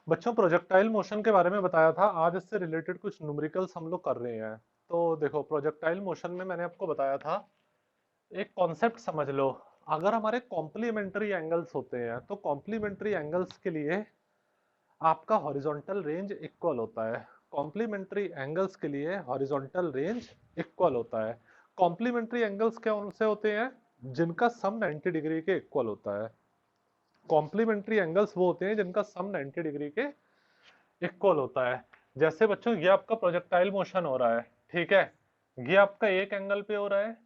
बच्चों projectile motion के बारे में बताया था, आज इससे रिलेटेड कुछ न्यूमेरिकल्स हम लोग कर रहे हैं। तो देखो प्रोजेक्टाइल मोशन में मैंने आपको बताया था, एक कॉन्सेप्ट समझ लो। अगर हमारे कॉम्प्लीमेंट्री एंगल्स होते हैं तो कॉम्प्लीमेंट्री एंगल्स के लिए आपका हॉरिजॉन्टल रेंज इक्वल होता है। कॉम्प्लीमेंट्री एंगल्स के लिए हॉरिजॉन्टल रेंज इक्वल होता है। कॉम्प्लीमेंट्री एंगल्स क्या उनसे होते हैं जिनका सम 90 डिग्री के इक्वल होता है। कॉम्प्लीमेंट्री एंगल्स वो होते हैं जिनका सम 90 डिग्री के इक्वल होता है। जैसे बच्चों ये आपका प्रोजेक्टाइल मोशन हो रहा है, ठीक है, ये आपका एक एंगल पे हो रहा है,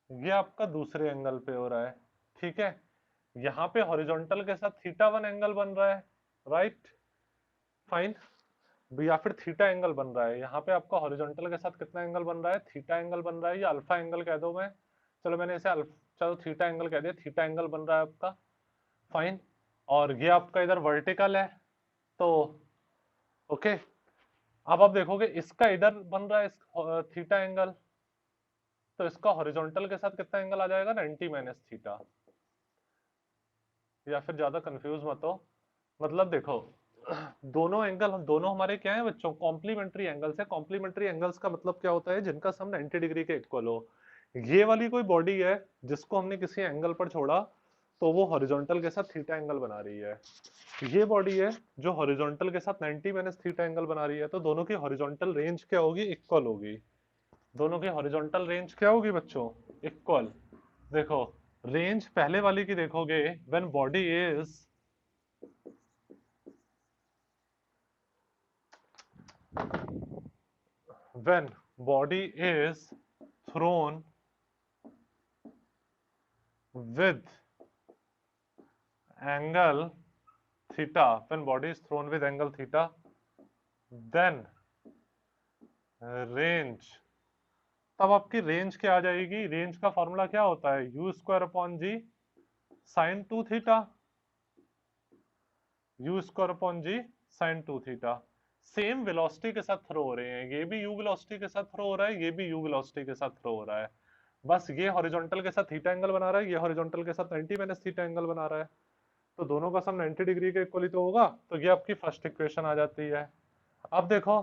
ये आपका दूसरे एंगल पे हो रहा है, ठीक है। यहाँ पे हॉरिजॉन्टल के साथ थीटा वन एंगल बन रहा है, राइट, फाइन। या फिर थीटा एंगल बन रहा है, यहाँ पे आपका हॉरिजॉन्टल के साथ कितना एंगल बन रहा है, थीटा एंगल बन रहा है, या अल्फा एंगल कह दो। मैं चलो मैंने इसे चलो थीटा एंगल कह दिया, थीटा एंगल बन रहा है आपका, फाइन। और ये आपका इधर वर्टिकल है, तो ओके। अब आप देखोगे इसका इधर बन रहा है थीटा एंगल, तो इसका हॉरिजॉन्टल के साथ कितना एंगल आ जाएगा, 90 माइनस थीटा। या फिर ज्यादा कंफ्यूज मत हो, मतलब देखो दोनों एंगल, दोनों हमारे क्या है बच्चों, कॉम्प्लीमेंट्री एंगल्स है। कॉम्प्लीमेंट्री एंगल्स का मतलब क्या होता है, जिनका सम 90 डिग्री के इक्वल हो। ये वाली कोई बॉडी है जिसको हमने किसी एंगल पर छोड़ा, तो वो हॉरिजॉन्टल के साथ थीटा एंगल बना रही है। ये बॉडी है जो हॉरिजॉन्टल के साथ 90 माइनस थीटा एंगल बना रही है, तो दोनों की हॉरिजॉन्टल रेंज क्या होगी, इक्वल होगी। दोनों की हॉरिजॉन्टल रेंज क्या होगी बच्चों, इक्वल। देखो रेंज पहले वाली की देखोगे, when body is when body is thrown with angle theta, when body is thrown with angle theta, then range, तब आपकी रेंज क्या आ जाएगी, रेंज का फॉर्मूला क्या होता है, u square upon g sine two theta, u square upon g sine two theta. Same velocity के साथ थ्रो हो रहे हैं, ये भी यू वेलोसिटी के साथ थ्रो हो रहा है, ये भी यू वेलोसिटी के साथ थ्रो हो रहा है। बस ये हॉरिजॉन्टल के साथ थीटा एंगल बना रहा है, ये हॉरिजॉन्टल के साथ 90 माइनस थीटा एंगल बना रहा है, तो दोनों का सम 90 डिग्री के इक्वल ही तो होगा। तो ये आपकी फर्स्ट इक्वेशन आ जाती है। अब देखो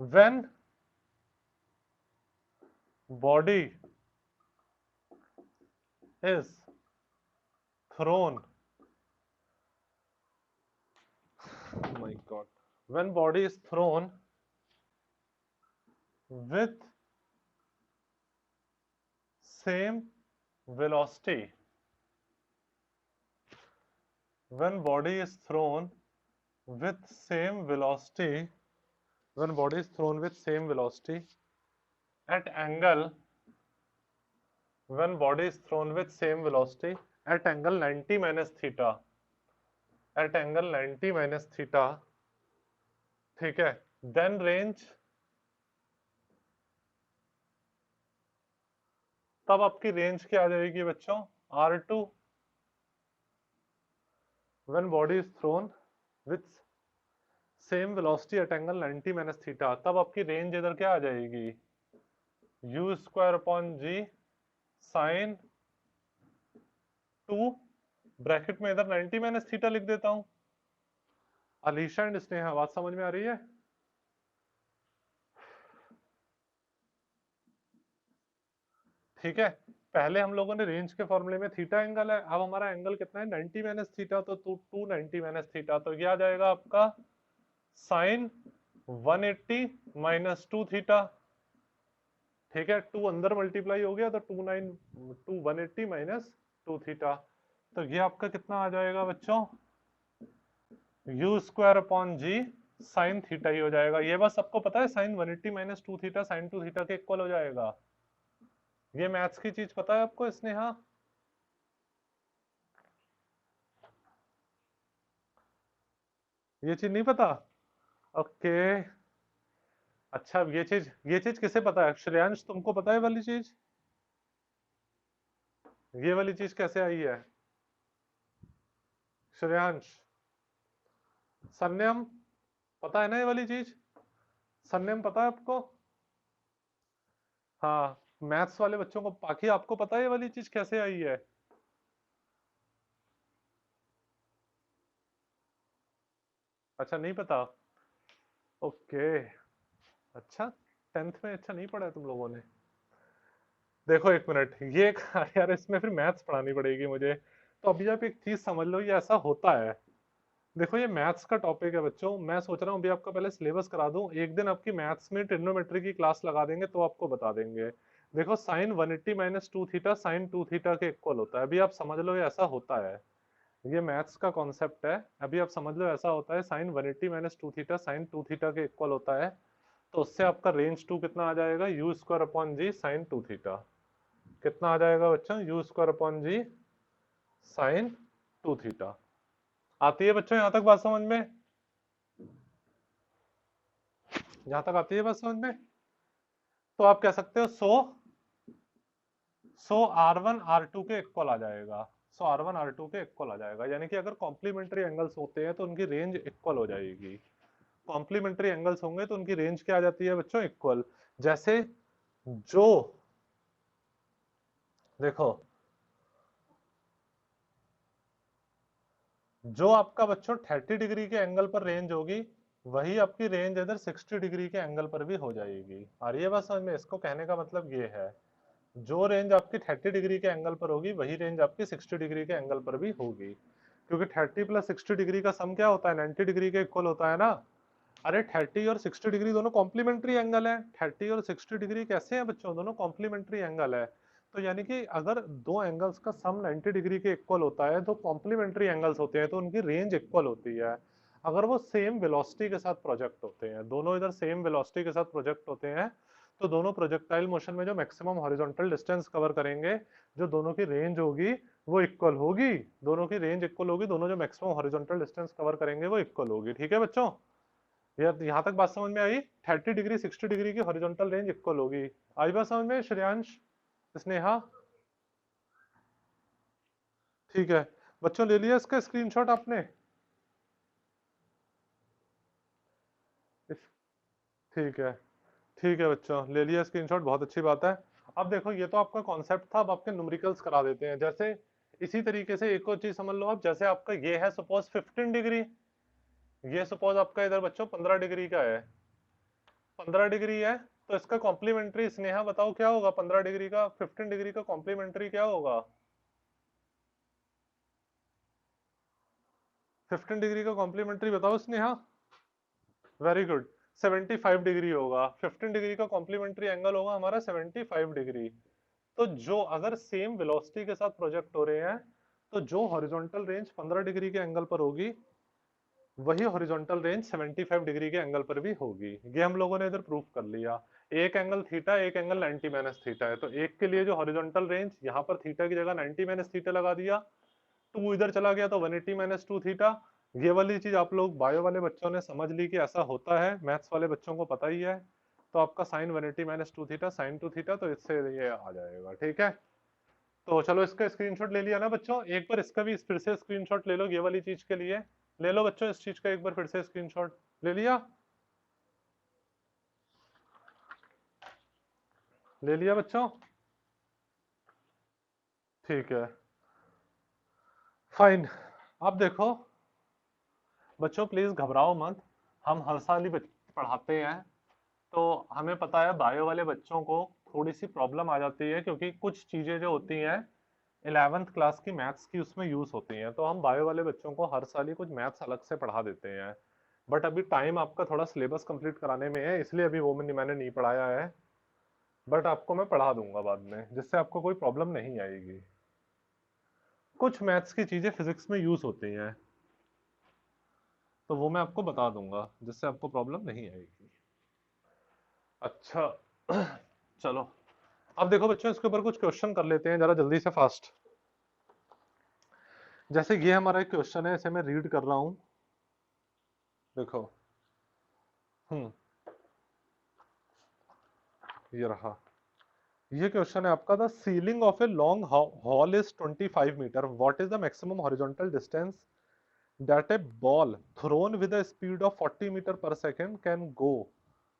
when body is throne, my God, when body is throne with same velocity, when body is thrown with same velocity, when body is thrown with same velocity at angle, when body is thrown with same velocity at angle 90 minus theta, at angle 90 minus theta, ठीक है, then range, तब आपकी range क्या आ जाएगी बच्चों, R2, when body is thrown with same velocity at angle 90 minus theta, तब आपकी रेंज इधर क्या आ जाएगी, u square upon g sine two, bracket में इधर 90 माइनस थीटा लिख देता हूं। अलीशा एंड स्नेहा बात समझ में आ रही है, ठीक है। पहले हम लोगों ने रेंज के फॉर्मूले में थीटा एंगल है, अब हमारा एंगल कितना है, 90 माइनस थीटा, तो 290 माइनस थीटा, तो ये आ जाएगा आपका साइन 180 माइनस 2 थीटा, ठीक है। 2 अंदर मल्टीप्लाई हो गया तो 180 माइनस 2 थीटा, तो ये आपका कितना आ जाएगा बच्चों, u square upon g sine theta ही हो जाएगा। ये बस सबको पता है sine 180 minus 2 theta sine 2 theta के इक्वल हो जाएगा। ये मैथ्स की चीज पता है आपको स्नेहा, ये चीज नहीं पता, ओके। अच्छा ये चीज किसे पता है, श्रेयांश तुमको पता है वाली चीज, ये वाली चीज कैसे आई है, श्रेयांश, संयम पता है ना ये वाली चीज, संयम पता है आपको, हाँ मैथ्स वाले बच्चों को, बाकी आपको पता है ये वाली चीज कैसे आई है, अच्छा नहीं पता। ओके। अच्छा, 10th में अच्छा नहीं पढ़ा है तुम लोगों ने। देखो एक मिनट, ये यार इसमें फिर मैथ्स पढ़ानी पड़ेगी मुझे। तो अभी आप एक चीज समझ लो, ये ऐसा होता है। देखो ये मैथ्स का टॉपिक है बच्चों, मैं सोच रहा हूँ अभी आपका पहले सिलेबस करा दूं, एक दिन आपकी मैथ्स में ट्रिग्नोमेट्री की क्लास लगा देंगे तो आपको बता देंगे। देखो sine 180 minus two theta sine two theta के इक्वल होता है, अभी आप समझ लो ये ऐसा होता है। ये मैथ्स का कॉन्सेप्ट है, अभी आप समझ लो ऐसा होता है, sine 180 minus two theta sine two theta के इक्वल होता है। तो उससे आपका रेंज टू कितना आ जाएगा, u square upon g sine two theta. कितना आ जाएगा बच्चों, u square upon g sine two theta. आती है बच्चों यहाँ तक बात समझ में? यहाँ तक आती है बात समझ में? तो आप कह सकते हो सो आर वन आर टू के इक्वल आ जाएगा। सो आर वन आर टू के इक्वल आ जाएगा, यानी कि अगर कॉम्प्लीमेंट्री एंगल्स होते हैं तो उनकी रेंज इक्वल हो जाएगी। कॉम्प्लीमेंट्री एंगल्स होंगे तो उनकी रेंज क्या आ जाती है बच्चों, इक्वल। जैसे जो, देखो जो आपका बच्चों 30 डिग्री के एंगल पर रेंज होगी, वही आपकी रेंज इधर 60 डिग्री के एंगल पर भी हो जाएगी। और ये बात समझ में, इसको कहने का मतलब ये है, जो रेंज आपकी 30 डिग्री के एंगल पर होगी वही रेंज आपकी 60 डिग्री के एंगल पर भी होगी। क्योंकि 30 प्लस 60 डिग्री का सम क्या होता है, 90 डिग्री के इक्वल होता है ना। अरे 30 और 60 डिग्री दोनों कॉम्प्लीमेंट्री एंगल है, 30 और 60 डिग्री कैसे हैं बच्चों, दोनों कॉम्प्लीमेंट्री एंगल है। तो यानी कि अगर दो एंगल्स का सम 90 डिग्री के इक्वल होता है तो कॉम्प्लीमेंट्री एंगल्स होते हैं तो उनकी रेंज इक्वल होती है। अगर वो सेम वेलोसिटी के साथ प्रोजेक्ट होते हैं, दोनों इधर सेम वेलोसिटी के साथ प्रोजेक्ट होते हैं, तो दोनों प्रोजेक्टाइल मोशन में जो मैक्सिमम हॉरिजॉन्टल डिस्टेंस कवर करेंगे, जो दोनों की रेंज होगी वो इक्वल होगी। दोनों की रेंज इक्वल होगी, दोनों जो मैक्सिमम हॉरिजॉन्टल डिस्टेंस कवर करेंगे वो इक्वल होगी। ठीक है बच्चों, ये यहाँ तक बात समझ में आई? 30 डिग्री 60 डिग्री की हॉरिजॉन्टल रेंज इक्वल होगी। आई बात समझ में श्रेयांश, स्नेहा? ठीक है बच्चों, ले लिया इसका स्क्रीनशॉट आपने? ठीक है, ठीक है बच्चों, ले लिया स्क्रीनशॉट, बहुत अच्छी बात है। अब देखो ये तो आपका कॉन्सेप्ट था, अब आपके न्यूमेरिकल्स करा देते हैं। जैसे इसी तरीके से एक और चीज समझ लो आप, जैसे आपका ये है सपोज 15 डिग्री, ये सपोज आपका इधर बच्चों 15 डिग्री का है, 15 डिग्री है। तो इसका कॉम्प्लीमेंट्री स्नेहा बताओ क्या होगा, 15 डिग्री का 15 डिग्री का कॉम्प्लीमेंट्री क्या होगा? 15 डिग्री का कॉम्प्लीमेंट्री बताओ स्नेहा। वेरी गुड, 75 डिग्री होगा। 15 डिग्री का कॉम्प्लीमेंट्री एंगल होगा हमारा 75 डिग्री। तो जो अगर सेम वेलोसिटी के साथ प्रोजेक्ट हो रहे हैं, तो जो हॉरिजॉन्टल रेंज 15 डिग्री के एंगल पर होगी, वही हॉरिजॉन्टल रेंज 75 डिग्री के एंगल पर भी होगी। ये हम लोगों ने इधर प्रूफ कर लिया। एक एंगल थीटा, एक एंगल 90 माइनस थीटा है, तो एक के लिए जो हॉरिजॉन्टल रेंज, यहाँ पर थीटा की जगह 90 माइनस थीटा लगा दिया, टू इधर चला गया तो 180 माइनस टू थीटा। ये वाली चीज आप लोग बायो वाले बच्चों ने समझ ली कि ऐसा होता है, मैथ्स वाले बच्चों को पता ही है। तो आपका sine 180 minus two theta sine two theta, तो इससे ये आ जाएगा। ठीक है, तो चलो इसका स्क्रीनशॉट ले लिया ना बच्चों, एक बार इसका भी फिर से स्क्रीनशॉट ले लो ये वाली चीज के लिए। ले लो बच्चों इस चीज का एक बार फिर से स्क्रीनशॉट। ले लिया? ले लिया बच्चों? ठीक है, फाइन। अब देखो बच्चों, प्लीज घबराओ मत, हम हर साल ही पढ़ाते हैं। तो हमें पता है बायो वाले बच्चों को थोड़ी सी प्रॉब्लम आ जाती है, क्योंकि कुछ चीजें जो होती हैं 11th क्लास की मैथ्स की उसमें यूज होती हैं, तो हम बायो वाले बच्चों को हर साल ही कुछ मैथ्स अलग से पढ़ा देते हैं। बट अभी टाइम आपका थोड़ा सिलेबस कंप्लीट कराने में है, इसलिए अभी वो मैंने नहीं पढ़ाया है। बट आपको मैं पढ़ा दूंगा बाद में, जिससे आपको कोई प्रॉब्लम नहीं आएगी। कुछ मैथ्स की चीजें फिजिक्स में यूज होती हैं, तो वो मैं आपको बता दूंगा, जिससे आपको प्रॉब्लम नहीं आएगी। अच्छा चलो, अब देखो बच्चों इसके ऊपर कुछ क्वेश्चन कर लेते हैं जरा जल्दी से फास्ट। जैसे ये हमारा एक क्वेश्चन है, इसे मैं रीड कर रहा हूं। देखो, हम्म, ये रहा। ये क्वेश्चन है आपका, the ceiling of a long hall is 25 metre, what is the maximum horizontal distance that a ball thrown with a speed of 40 metre per second can go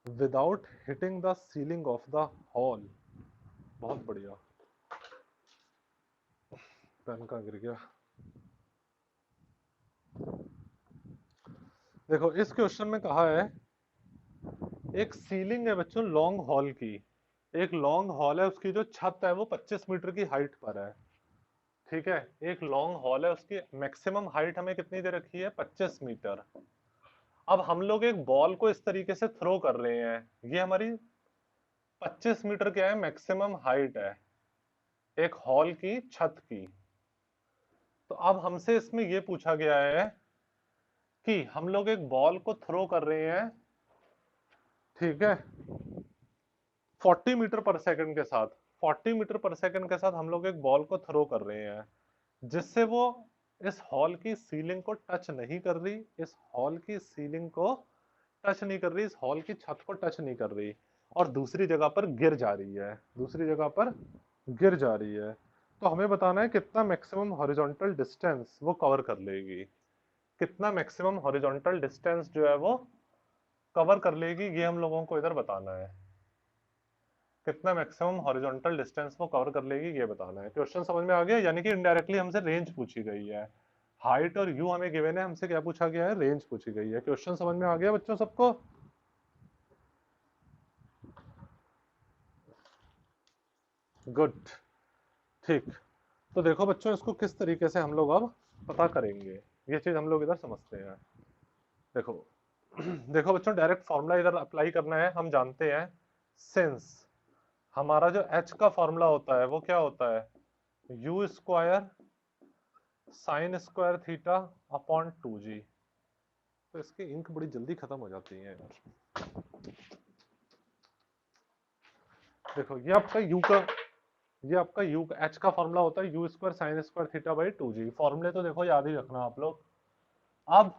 without hitting the ceiling of the hall. बहुत बढ़िया, pen कहाँ गिर गया। देखो इस question में कहा है एक सीलिंग है बच्चों लॉन्ग हॉल की। एक लॉन्ग हॉल है, उसकी जो छत है वो 25 मीटर की हाइट पर है। ठीक है, एक लॉन्ग हॉल है, उसकी मैक्सिमम हाइट हमें कितनी दे रखी है, 25 मीटर। अब हम लोग एक बॉल को इस तरीके से थ्रो कर रहे हैं, ये हमारी 25 मीटर क्या है, मैक्सिमम हाइट है एक हॉल की छत की। तो अब हमसे इसमें ये पूछा गया है कि हम लोग एक बॉल को थ्रो कर रहे हैं, ठीक है, 40 मीटर पर सेकंड के साथ। 40 मीटर पर सेकंड के साथ हम लोग एक बॉल को थ्रो कर रहे हैं, जिससे वो इस हॉल की सीलिंग को टच नहीं कर रही, इस हॉल की सीलिंग को टच नहीं कर रही, इस हॉल की छत को टच नहीं कर रही, और दूसरी जगह पर गिर जा रही है, दूसरी जगह पर गिर जा रही है। तो हमें बताना है कितना मैक्सिमम हॉरिजॉन्टल डिस्टेंस वो कवर कर लेगी, कितना मैक्सिमम हॉरिजॉन्टल डिस्टेंस जो है वो कवर कर लेगी, ये हम लोगों को इधर बताना है। कितना मैक्सिमम हॉरिजॉन्टल डिस्टेंस वो कवर कर लेगी ये बताना है। क्वेश्चन समझ में आ गया, यानी कि इनडायरेक्टली हमसे रेंज पूछी गई है। हाइट और यू हमें गिवन है, हमसे क्या पूछा गया है, रेंज पूछी गई है। क्वेश्चन समझ में आ गया बच्चों सबको? गुड, ठीक। तो देखो बच्चों, इसको किस तरीके से हम लोग अब पता करेंगे, ये चीज हम लोग इधर समझते हैं। देखो देखो बच्चों, डायरेक्ट फॉर्मूला इधर अप्लाई करना है। हम जानते हैं सिंस हमारा जो h का फॉर्मूला होता है वो क्या होता है, u square sine square theta upon 2g। तो इसकी इंक बड़ी जल्दी खत्म हो जाती है यार। देखो ये आपका यू एच का फॉर्मूला होता है, u square sine square theta by 2g। फॉर्मूले तो देखो याद ही रखना आप लोग। अब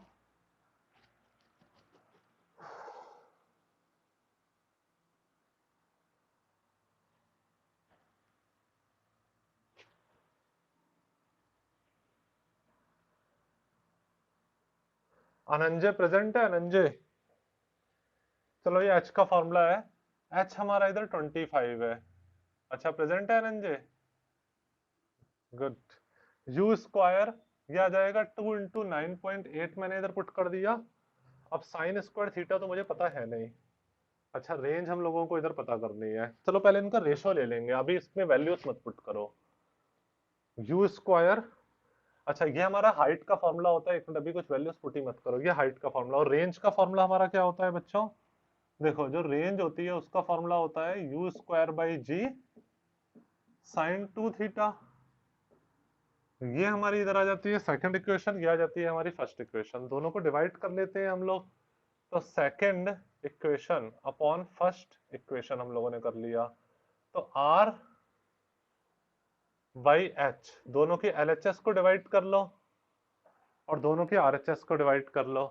अनंजय प्रेजेंट है, अनंजय? चलो ये एच का फॉर्मूला है, एच हमारा इधर 25 है। अच्छा, प्रेजेंट है अनंजय? गुड। यू स्क्वायर ये आ जाएगा 2 इंटू 9.8, मैंने इधर पुट कर दिया। अब साइन स्क्वायर थीटा तो मुझे पता है नहीं। अच्छा, रेंज हम लोगों को इधर पता करनी है। चलो पहले इनका रेशो ले लेंगे, अभी इसमें वैल्यूज मत पुट करो। यू स्क्वायर, अच्छा ये हमारा हाइट का फॉर्मूला होता है, एक मिनट अभी कुछ वैल्यूज पुट ही मत करो, ये हाइट का फॉर्मूला। और रेंज का फॉर्मूला हमारा क्या होता है बच्चों, देखो जो रेंज होती है उसका फॉर्मूला होता है u square by g sine 2 theta. ये हमारी इधर आ जाती है सेकंड इक्वेशन, ये आ जाती है हमारी फर्स्ट इक्वेशन। दोनों को डिवाइड कर लेते हैं हम लोग, तो second equation upon first equation हम लोगों ने कर लिया। तो आर बाई एच, दोनों की एलएचएस को डिवाइड कर लो और दोनों की आरएचएस को डिवाइड कर लो,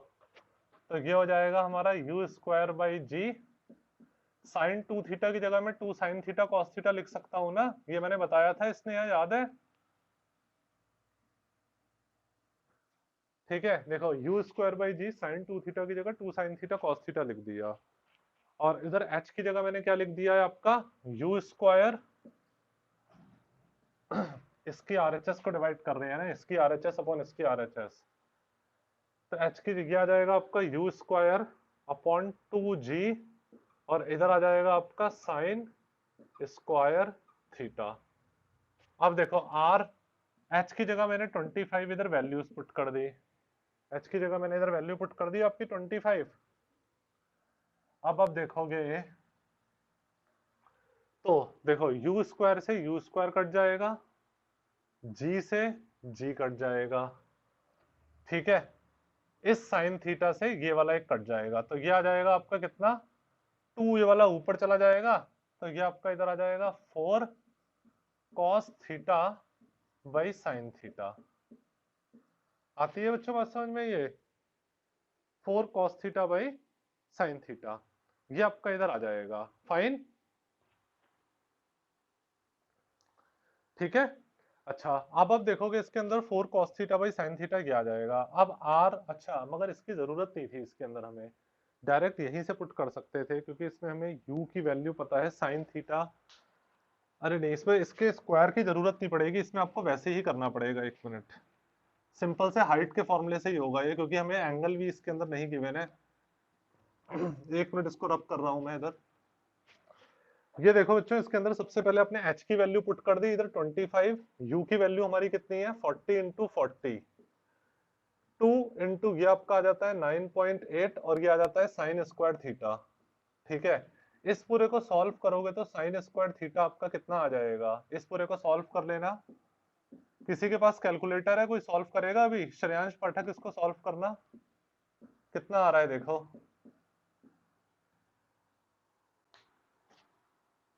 तो ये हो जाएगा हमारा u square by g sine 2 theta की जगह में 2 साइन थीटा कॉस थीटा लिख सकता हूं ना, ये मैंने बताया था इसने, यहाँ याद है? ठीक है, देखो u square by g sine 2 theta की जगह 2 साइन थीटा कॉस थीटा लिख दिया, और इधर एच की जगह मैंने क्या लिख दिया है आपका, यू स्क्वायर इसकी आरएचएस को डिवाइड कर रहे हैं ना, इसकी आरएचएस अपॉन इसकी आरएचएस, तो एच की जगह आ जाएगा आपका यू स्क्वायर अपॉन 2g, और इधर आ जाएगा आपका साइन स्क्वायर थीटा। अब देखो आर, एच की जगह मैंने 25 इधर वैल्यूज पुट कर दी, एच की जगह मैंने इधर वैल्यू पुट कर दी आपकी 25। अब आप देखोगे तो देखो यू स्क्वायर से यू स्क्वायर कट जाएगा, जी से जी कट जाएगा, ठीक है, इस साइन थीटा से ये वाला एक कट जाएगा, तो ये आ जाएगा आपका कितना, 2, ये वाला ऊपर चला जाएगा, तो ये आपका इधर आ जाएगा 4 cos theta by sine theta. आती है बच्चों बात समझ में? ये 4 cos theta by sine theta, ये आपका इधर आ जाएगा, फाइन, ठीक है। अच्छा, अब आप देखोगे इसके अंदर 4 cos theta by sine theta क्या आ जाएगा। अब r, अच्छा मगर इसकी जरूरत नहीं थी इसके अंदर, हमें डायरेक्ट यहीं से पुट कर सकते थे, क्योंकि इसमें हमें u की वैल्यू पता है साइन थीटा। अरे नहीं, इसमें इसके स्क्वायर की जरूरत नहीं पड़ेगी, इसमें आपको वैसे ही करना पड़ेगा, एक मिनट। सिंपल से हाइट के फॉर्मूले से ही होगा ये, क्योंकि हमें एंगल भी इसके अंदर नहीं गिवन है। एक मिनट इसको रब कर रहा हूं मैं इधर। ये देखो बच्चों, इसके अंदर सबसे पहले अपने h की वैल्यू पुट कर दी इधर 25, u की वैल्यू हमारी कितनी है 40 इंटू 40, 2 इंटू ये आपका आ जाता है 9.8 और ये आ जाता है साइन स्क्वायर थीटा। ठीक है, इस पूरे को सॉल्व करोगे तो साइन स्क्वायर थीटा आपका कितना आ जाएगा, इस पूरे को सॉल्व कर लेना। किसी के पास कैलकुलेटर है, कोई सॉल्व करेगा अभी? श्रेयांश पाठक, इसको सॉल्व करना। कितना आ रहा है देखो।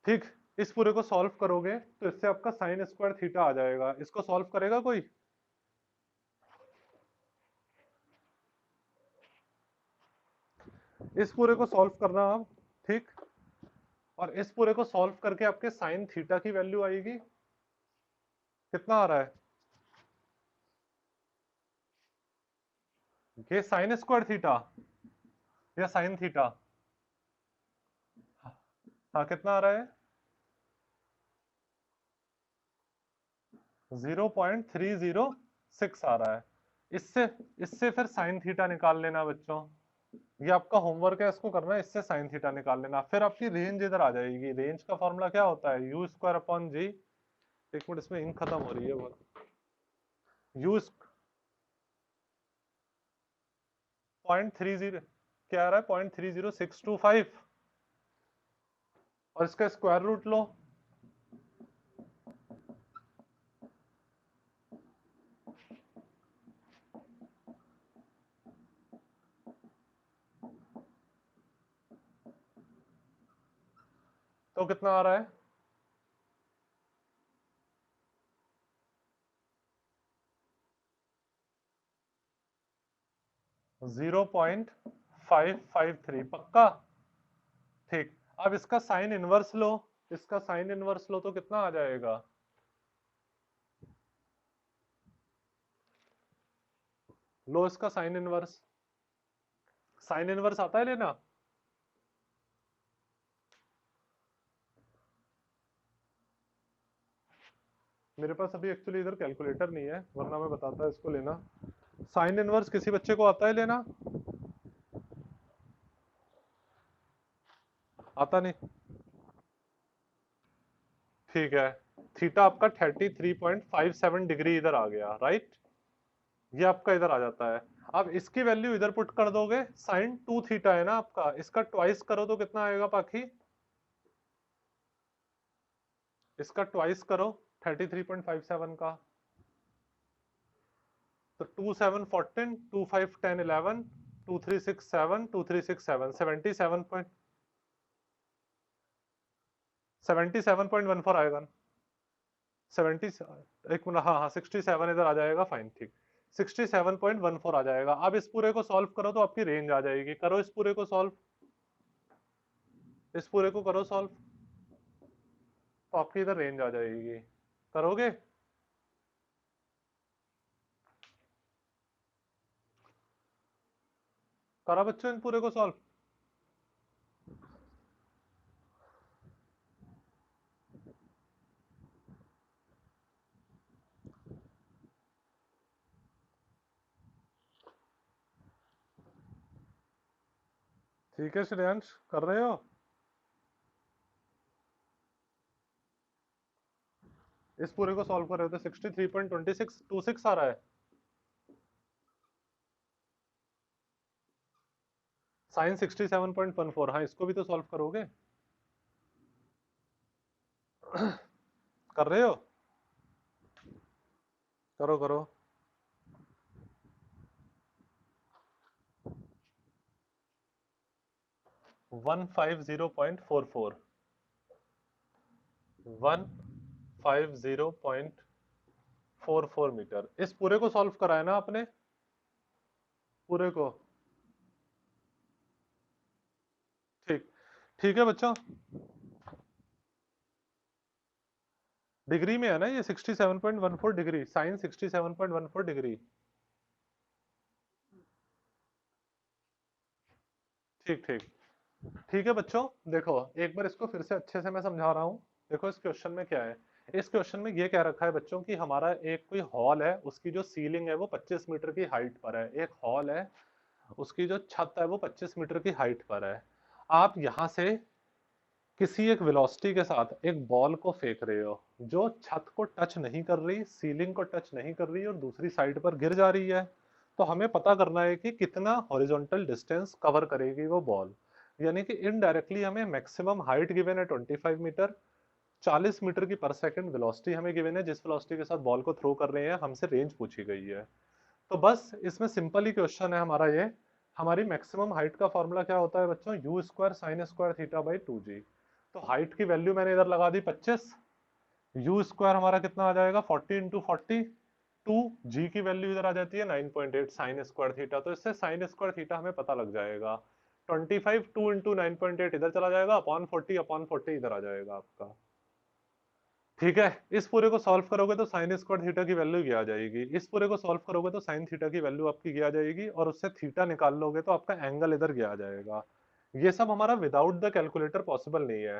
ठीक, इस पूरे को सॉल्व करोगे तो इससे आपका साइन स्क्वायर थीटा आ जाएगा। इसको सॉल्व करेगा कोई? इस पूरे को सॉल्व करना आप। ठीक, और इस पूरे को सॉल्व करके आपके साइन थीटा की वैल्यू आएगी। कितना आ रहा है ये, साइन स्क्वायर थीटा या साइन थीटा? हाँ, कितना आ रहा है? 0.306 आ रहा है। इससे इससे फिर साइन थीटा निकाल लेना बच्चों। ये आपका होमवर्क है, इसको करना है, इससे साइन थीटा निकाल लेना। फिर आपकी रेंज इधर आ जाएगी। रेंज का फॉर्मूला क्या होता है? यू स्क्वायर अपॉन जी। एक मिनट, इसमें इंक खत्म हो रही है बहुत। यू 0.30 क्या आ रहा है? 0.30625, और इसका स्क्वायर रूट लो। तो कितना आ रहा है? 0.553 पक्का? ठीक, अब इसका साइन इनवर्स लो। इसका साइन इनवर्स लो तो कितना आ जाएगा? लो इसका साइन इनवर्स। साइन इनवर्स आता है लेना? मेरे पास अभी एक्चुअली इधर कैलकुलेटर नहीं है, वरना मैं बताता इसको लेना। साइन इनवर्स किसी बच्चे को आता है लेना? आता नहीं? ठीक है, थीटा आपका 33.57 डिग्री इधर आ गया, राइट? ये आपका इधर आ जाता है। अब इसकी वैल्यू इधर पुट कर दोगे, साइन 2 थीटा है ना आपका, इसका ट्वाइस करो तो कितना आएगा पाखी? इसका ट्वाइस करो 33.57 का, तो 2 7 14, 2 5 10 11, 2 3 6 7, 2 3 6 7, 77.14 आएगा ना? 70, एक मिनट, हाँ हाँ 67 इधर आ जाएगा, फाइन ठीक। 67.14 आ जाएगा। अब इस पूरे को सॉल्व करो तो आपकी रेंज आ जाएगी। करो इस पूरे को सॉल्व, इस पूरे को करो सॉल्व, तो आपकी इधर रेंज आ जाएगी। करोगे? करा बच्चों इन पूरे को सॉल्व? ठीक है श्रेयांश, कर रहे हो? इस पूरे को सॉल्व कर रहे हो तो 63.2626 आ रहा है। साइन 67.14, हाँ इसको भी तो सॉल्व करोगे। कर रहे हो? करो करो। 150.44, 150.44 मीटर। इस पूरे को सॉल्व करा है ना आपने? पूरे को? ठीक, ठीक है बच्चों। डिग्री में है ना ये? 67.14 डिग्री, साइन 67.14 डिग्री। ठीक ठीक। ठीक है बच्चों, देखो एक बार इसको फिर से अच्छे से मैं समझा रहा हूँ। देखो इस क्वेश्चन में क्या है, इस क्वेश्चन में ये कह रखा है बच्चों कि हमारा एक कोई हॉल है, उसकी जो सीलिंग है वो 25 मीटर की हाइट पर है। एक हॉल है, उसकी जो छत है वो 25 मीटर की हाइट पर है। आप यहां से किसी एक वेलोसिटी के साथ एक बॉल को फेंक रहे हो जो छत को टच नहीं कर रही, सीलिंग को टच नहीं कर रही और दूसरी साइड पर गिर जा रही है। तो हमें पता करना है कि कितना हॉरिजॉन्टल डिस्टेंस कवर करेगी वो बॉल। यानी कि इनडायरेक्टली हमें मैक्सिमम हाइट गिवन है 25 मीटर, 40 मीटर की पर सेकंड वेलोसिटी हमें गिवन है, जिस वेलोसिटी के साथ बॉल को थ्रो कर रहे हैं हमसे रेंज पूछी गई है। तो बस इसमें सिंपल ही क्वेश्चन है हमारा ये। हमारी मैक्सिमम हाइट का फॉर्मूला क्या होता है बच्चों? U square sine square theta by 2g। तो हाइट की वैल्यू मैंने इधर लगा दी 25, यू स्क्वायर हमारा कितना आ जाएगा 40 इंटू 40, 2 जी की वैल्यू इधर आ जाती है 9.8 साइन स्क्वायर थीटा। तो इससे साइन स्क्वायर थीटा हमें पता लग जाएगा। 25 2 इंटू 9.8 इधर चला जाएगा, अपॉन 40 इधर आ जाएगा आपका। ठीक है, इस पूरे को सॉल्व करोगे तो साइन स्क्वायर थीटा की वैल्यू ये आ जाएगी, इस पूरे को सॉल्व करोगे तो साइन थीटा की वैल्यू आपकी ये आ जाएगी, और उससे थीटा निकाल लोगे तो आपका एंगल इधर ये आ जाएगा। ये सब हमारा विदाउट द कैलकुलेटर पॉसिबल नहीं है।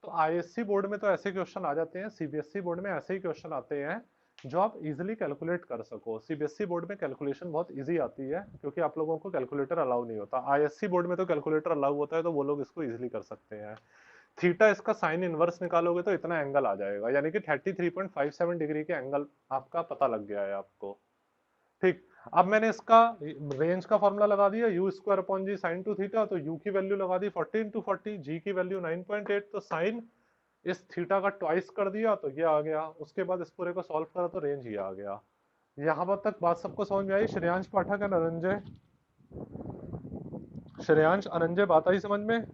तो आईएससी बोर्ड में तो ऐसे क्वेश्चन आ जाते हैं, सीबीएसई बोर्ड में ऐसे ही क्वेश्चन आते हैं जो आप इजिली कैलकुलेट कर सको। सीबीएसई बोर्ड में कैलकुलेशन बहुत इजी आती है क्योंकि आप लोगों को कैलकुलेटर अलाउ नहीं होता। आईएससी बोर्ड में तो कैलकुलेटर अलाउ होता है, तो वो लोग इसको इजिली कर सकते हैं। थीटा इसका साइन इनवर्स निकालोगे तो इतना एंगल आ जाएगा, यानी कि 33.57 डिग्री के एंगल आपका पता लग गया है आपको। ठीक, अब मैंने इसका रेंज का फॉर्मूला लगा दिया, u square upon g sine two theta. तो यू की वैल्यू लगा दी 40 इंटू 40, जी की वैल्यू 9.8, तो साइन इस थीटा का ट्वाइस कर दिया तो ये आ गया। उसके बाद इस पूरे को सॉल्व करा तो रेंज ये आ गया। यहाँ पर तक बात सबको समझ में आई? श्रेयांश पाठक एंड अनंजय, श्रेयांश अनंजय बात आई समझ में?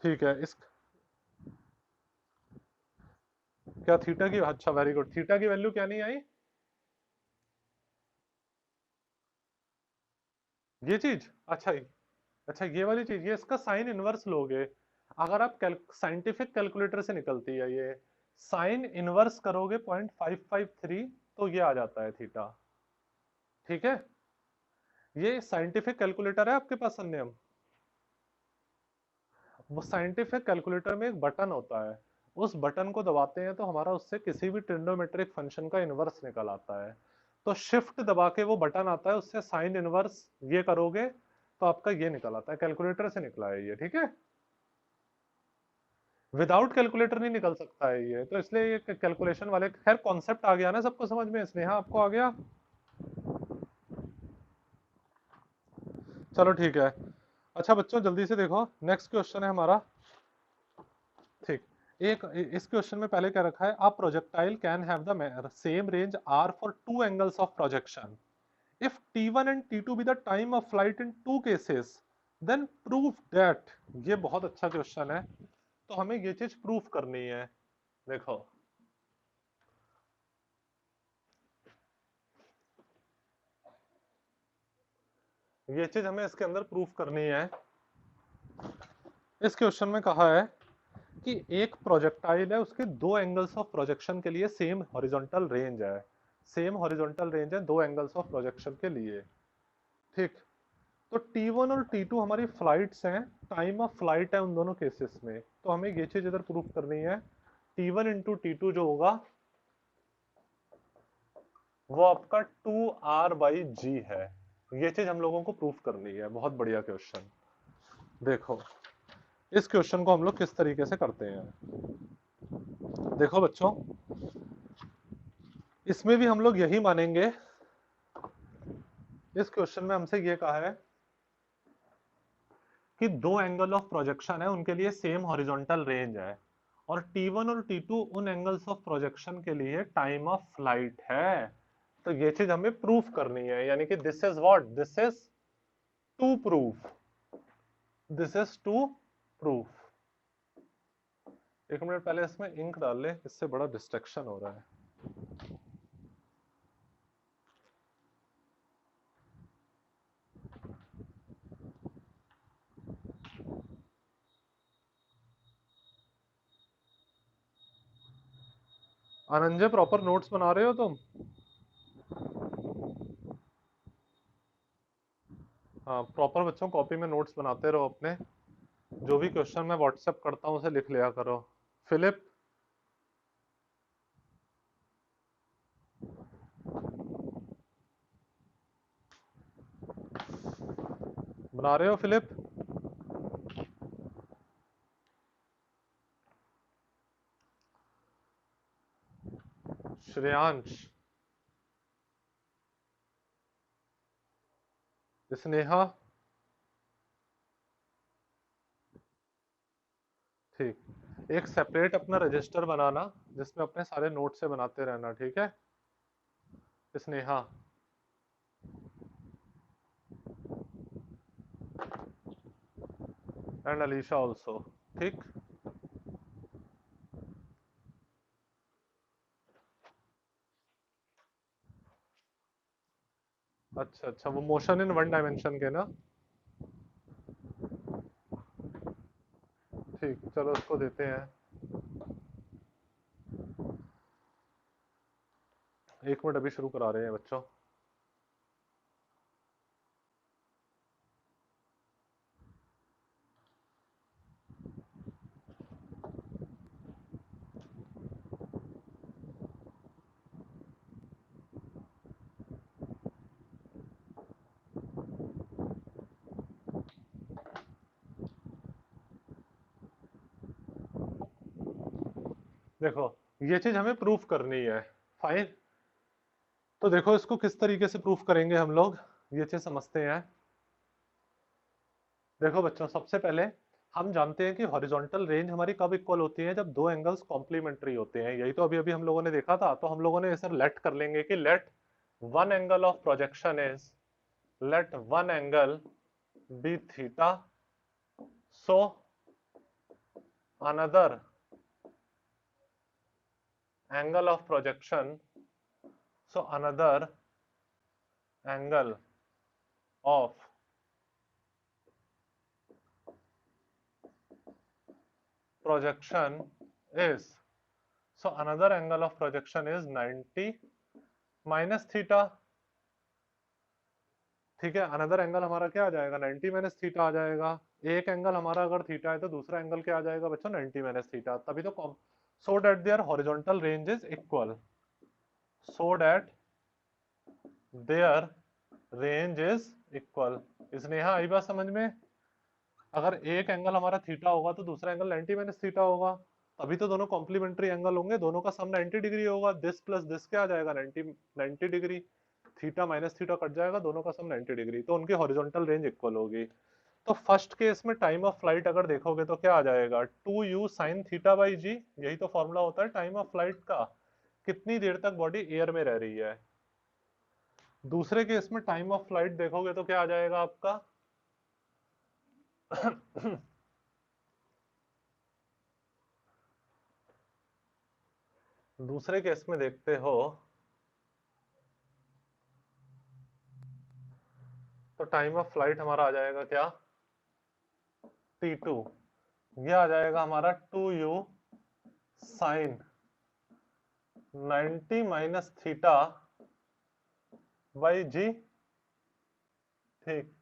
ठीक है, इस क्या थीटा की, अच्छा वेरी गुड, थीटा की वैल्यू क्या नहीं आई? ये चीज, अच्छा अच्छा ये वाली चीज, ये इसका साइन इनवर्स लोगे। अगर आप साइंटिफिक कैलकुलेटर से निकलती है ये, साइन इनवर्स करोगे 0.553 तो ये आ जाता है थीटा। ठीक है, ये साइंटिफिक कैलकुलेटर है आपके पास संयम। वो साइंटिफिक कैलकुलेटर में एक बटन होता है, उस बटन को दबाते हैं तो हमारा उससे किसी भी ट्रिग्नोमेट्रिक फंक्शन का इनवर्स निकल आता है। तो शिफ्ट दबा के वो बटन आता है, उससे साइन इनवर्स ये करोगे तो आपका ये निकल आता है, कैलकुलेटर से निकला है ये। ठीक है, विदाउट कैलकुलेटर नहीं निकल सकता है ये, तो इसलिए ये कैलकुलेशन वाले, खैर कॉन्सेप्ट आ गया ना सबको समझ में? स्नेहा आपको आ गया? चलो ठीक है। अच्छा बच्चों जल्दी से देखो, नेक्स्ट क्वेश्चन है हमारा। ठीक, एक इस क्वेश्चन में पहले क्या रखा है, a projectile can have the same range R for two angles of projection if t1 and t2 be the time of flight in two cases then prove that. ये बहुत अच्छा क्वेश्चन है, तो हमें ये चीज प्रूफ करनी है। देखो, ये चीज हमें इसके अंदर प्रूफ करनी है। इस क्वेश्चन में कहा है कि एक प्रोजेक्टाइल है, उसके दो एंगल्स ऑफ प्रोजेक्शन के लिए सेम हॉरिजॉन्टल रेंज है, सेम हॉरिजॉन्टल रेंज है दो एंगल्स ऑफ प्रोजेक्शन के लिए। ठीक, तो T1 और T2 हमारी फ्लाइट्स हैं, टाइम ऑफ फ्लाइट है उन दोनों केसेस में, तो हमें ये चीज इधर प्रूफ करनी है। T1 इंटू T2 जो होगा वो आपका 2R/G है। ये चीज हम लोगों को प्रूफ करनी है। बहुत बढ़िया क्वेश्चन। देखो, इस क्वेश्चन को हम लोग किस तरीके से करते हैं, देखो बच्चों, इसमें भी हम लोग यही मानेंगे। इस क्वेश्चन में हमसे ये कहा है कि दो एंगल ऑफ प्रोजेक्शन है, उनके लिए सेम हॉरिजॉन्टल रेंज है, और T1 और T2 उन एंगल्स ऑफ प्रोजेक्शन के लिए टाइम ऑफ फ्लाइट है। तो ये चीज हमें प्रूफ करनी है, यानी कि this is what, this is to proof, this is to proof. एक मिनट पहले इसमें इंक डाल ले, इससे बड़ा डिस्ट्रैक्शन हो रहा है। अनंजय प्रॉपर नोट्स बना रहे हो तुम? हाँ प्रॉपर बच्चों कॉपी में नोट्स बनाते रहो अपने, जो भी क्वेश्चन मैं व्हाट्सएप करता हूँ उसे लिख लिया करो। फिलिप, बना रहे हो फिलिप? श्रेयांश, स्नेहा, ठीक। एक सेपरेट अपना रजिस्टर बनाना जिसमें अपने सारे नोट से बनाते रहना, ठीक है? स्नेहा, एंड अलीशा ऑल्सो, ठीक। अच्छा अच्छा, वो मोशन इन वन डायमेंशन के ना, ठीक, चलो उसको देते हैं। एक मिनट, अभी शुरू करा रहे हैं बच्चों। देखो, ये चीज हमें प्रूफ करनी है, फाइन। तो देखो इसको किस तरीके से प्रूफ करेंगे हम लोग, ये चीज समझते हैं। देखो बच्चों, सबसे पहले हम जानते हैं कि हॉरिजॉन्टल रेंज हमारी कब इक्वल होती है, जब दो एंगल्स कॉम्प्लीमेंट्री होते हैं। यही तो अभी अभी हम लोगों ने देखा था। तो हम लोगों ने इसे लेट कर लेंगे कि let one angle of projection is, let one angle be theta, so another angle of projection, so another angle of projection is, so another angle of projection is 90 minus theta, ठीक है। Another angle हमारा क्या आ जाएगा, 90 minus theta आ जाएगा। एक angle हमारा अगर थीटा है तो दूसरा एंगल क्या आ जाएगा बच्चों, 90 माइनस थीटा। तभी तो so that their horizontal range is equal, so that their range is equal. इसने यहाँ आई बात समझ में? अगर एक एंगल हमारा थीटा होगा तो दूसरा एंगल 90 माइनस थीटा होगा, तभी तो दोनों कॉम्प्लीमेंट्री एंगल होंगे, दोनों का सम 90 डिग्री होगा। दिस प्लस दिस क्या आ जाएगा, 90 degree. Theta minus theta cut जाएगा, दोनों का सम 90 डिग्री, तो उनकी हॉरिजॉन्टल रेंज इक्वल होगी। तो फर्स्ट केस में टाइम ऑफ फ्लाइट अगर देखोगे तो क्या आ जाएगा, 2u sin थीटा बाई जी, यही तो फॉर्मूला होता है टाइम ऑफ फ्लाइट का, कितनी देर तक बॉडी एयर में रह रही है। दूसरे केस में टाइम ऑफ फ्लाइट देखोगे तो क्या आ जाएगा आपका दूसरे केस में देखते हो तो टाइम ऑफ फ्लाइट हमारा आ जाएगा क्या, t2। ये आ जाएगा हमारा 2u sine 90 minus theta by g, ठीक।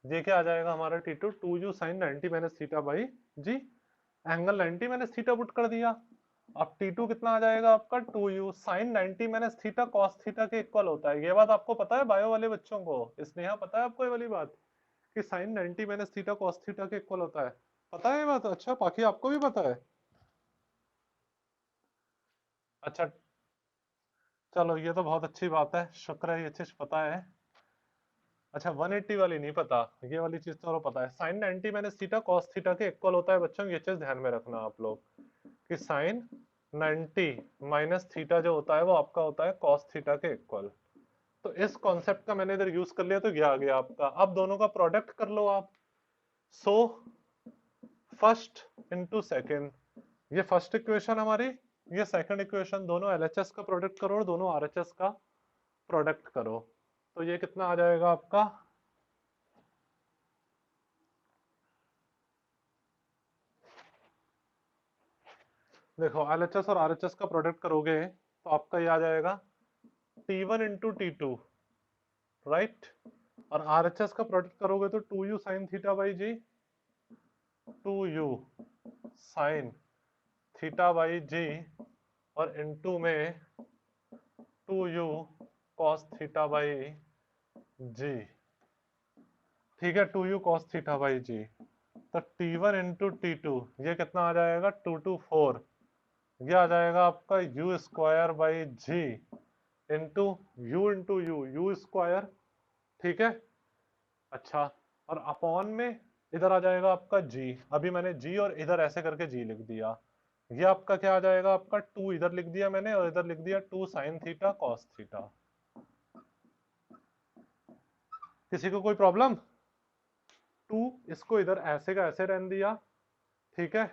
ये क्या आ जाएगा हमारा t2, 2u sine 90 minus theta by g, angle 90 minus theta put कर दिया। अब t2 कितना आ जाएगा आपका, 2u sine 90 minus theta cos theta के इक्वल होता है। ये बात आपको पता है बायो वाले बच्चों को, स्नेहा पता है आपको ये वाली बात कि sine 90 minus theta cos theta के इक्वल होता है? पता है ये बात? अच्छा, बाकी आपको भी पता है? अच्छा, चलो ये तो बहुत अच्छी बात है, शुक्र है ये चीज पता है। अच्छा, 180 वाली नहीं पता, ये वाली चीज तो पता है। Sine 90 minus theta cos theta के इक्वल होता है बच्चों, ये चीज ध्यान में रखना आप लोग कि साइन 90 माइनस थीटा जो होता है वो आपका होता है कॉस थीटा के इक्वल। तो इस कॉन्सेप्ट का मैंने इधर यूज कर लिया तो क्या आ गया आपका, अब दोनों का प्रोडक्ट कर लो आप। सो फर्स्ट इनटू सेकंड, ये फर्स्ट इक्वेशन हमारी, ये सेकंड इक्वेशन, दोनों एलएचएस का प्रोडक्ट करो और दोनों आरएचएस का प्रोडक्ट करो। तो ये कितना आ जाएगा आपका, देखो एलएचएस और आरएचएस का प्रोडक्ट करोगे तो आपका ये आ जाएगा T1 इंटू T2, राइट। और आरएचएस का प्रोडक्ट करोगे तो 2u sine theta by g, 2u sine theta by g और इनटू में 2u cos theta by g. ठीक है, 2u cos थीटा बाई जी। तो T1 इंटू T2 ये कितना आ जाएगा, 2 to 4, ये आ जाएगा आपका u square by g into u square. ठीक है, अच्छा, और अपॉन में इधर आ जाएगा आपका g। अभी मैंने g और इधर ऐसे करके g लिख दिया। ये आपका क्या आ जाएगा, आपका 2 इधर लिख दिया मैंने और इधर लिख दिया 2 साइन थीटा कॉस थीटा। किसी को कोई प्रॉब्लम? 2 इसको इधर ऐसे का ऐसे रहने दिया। ठीक है,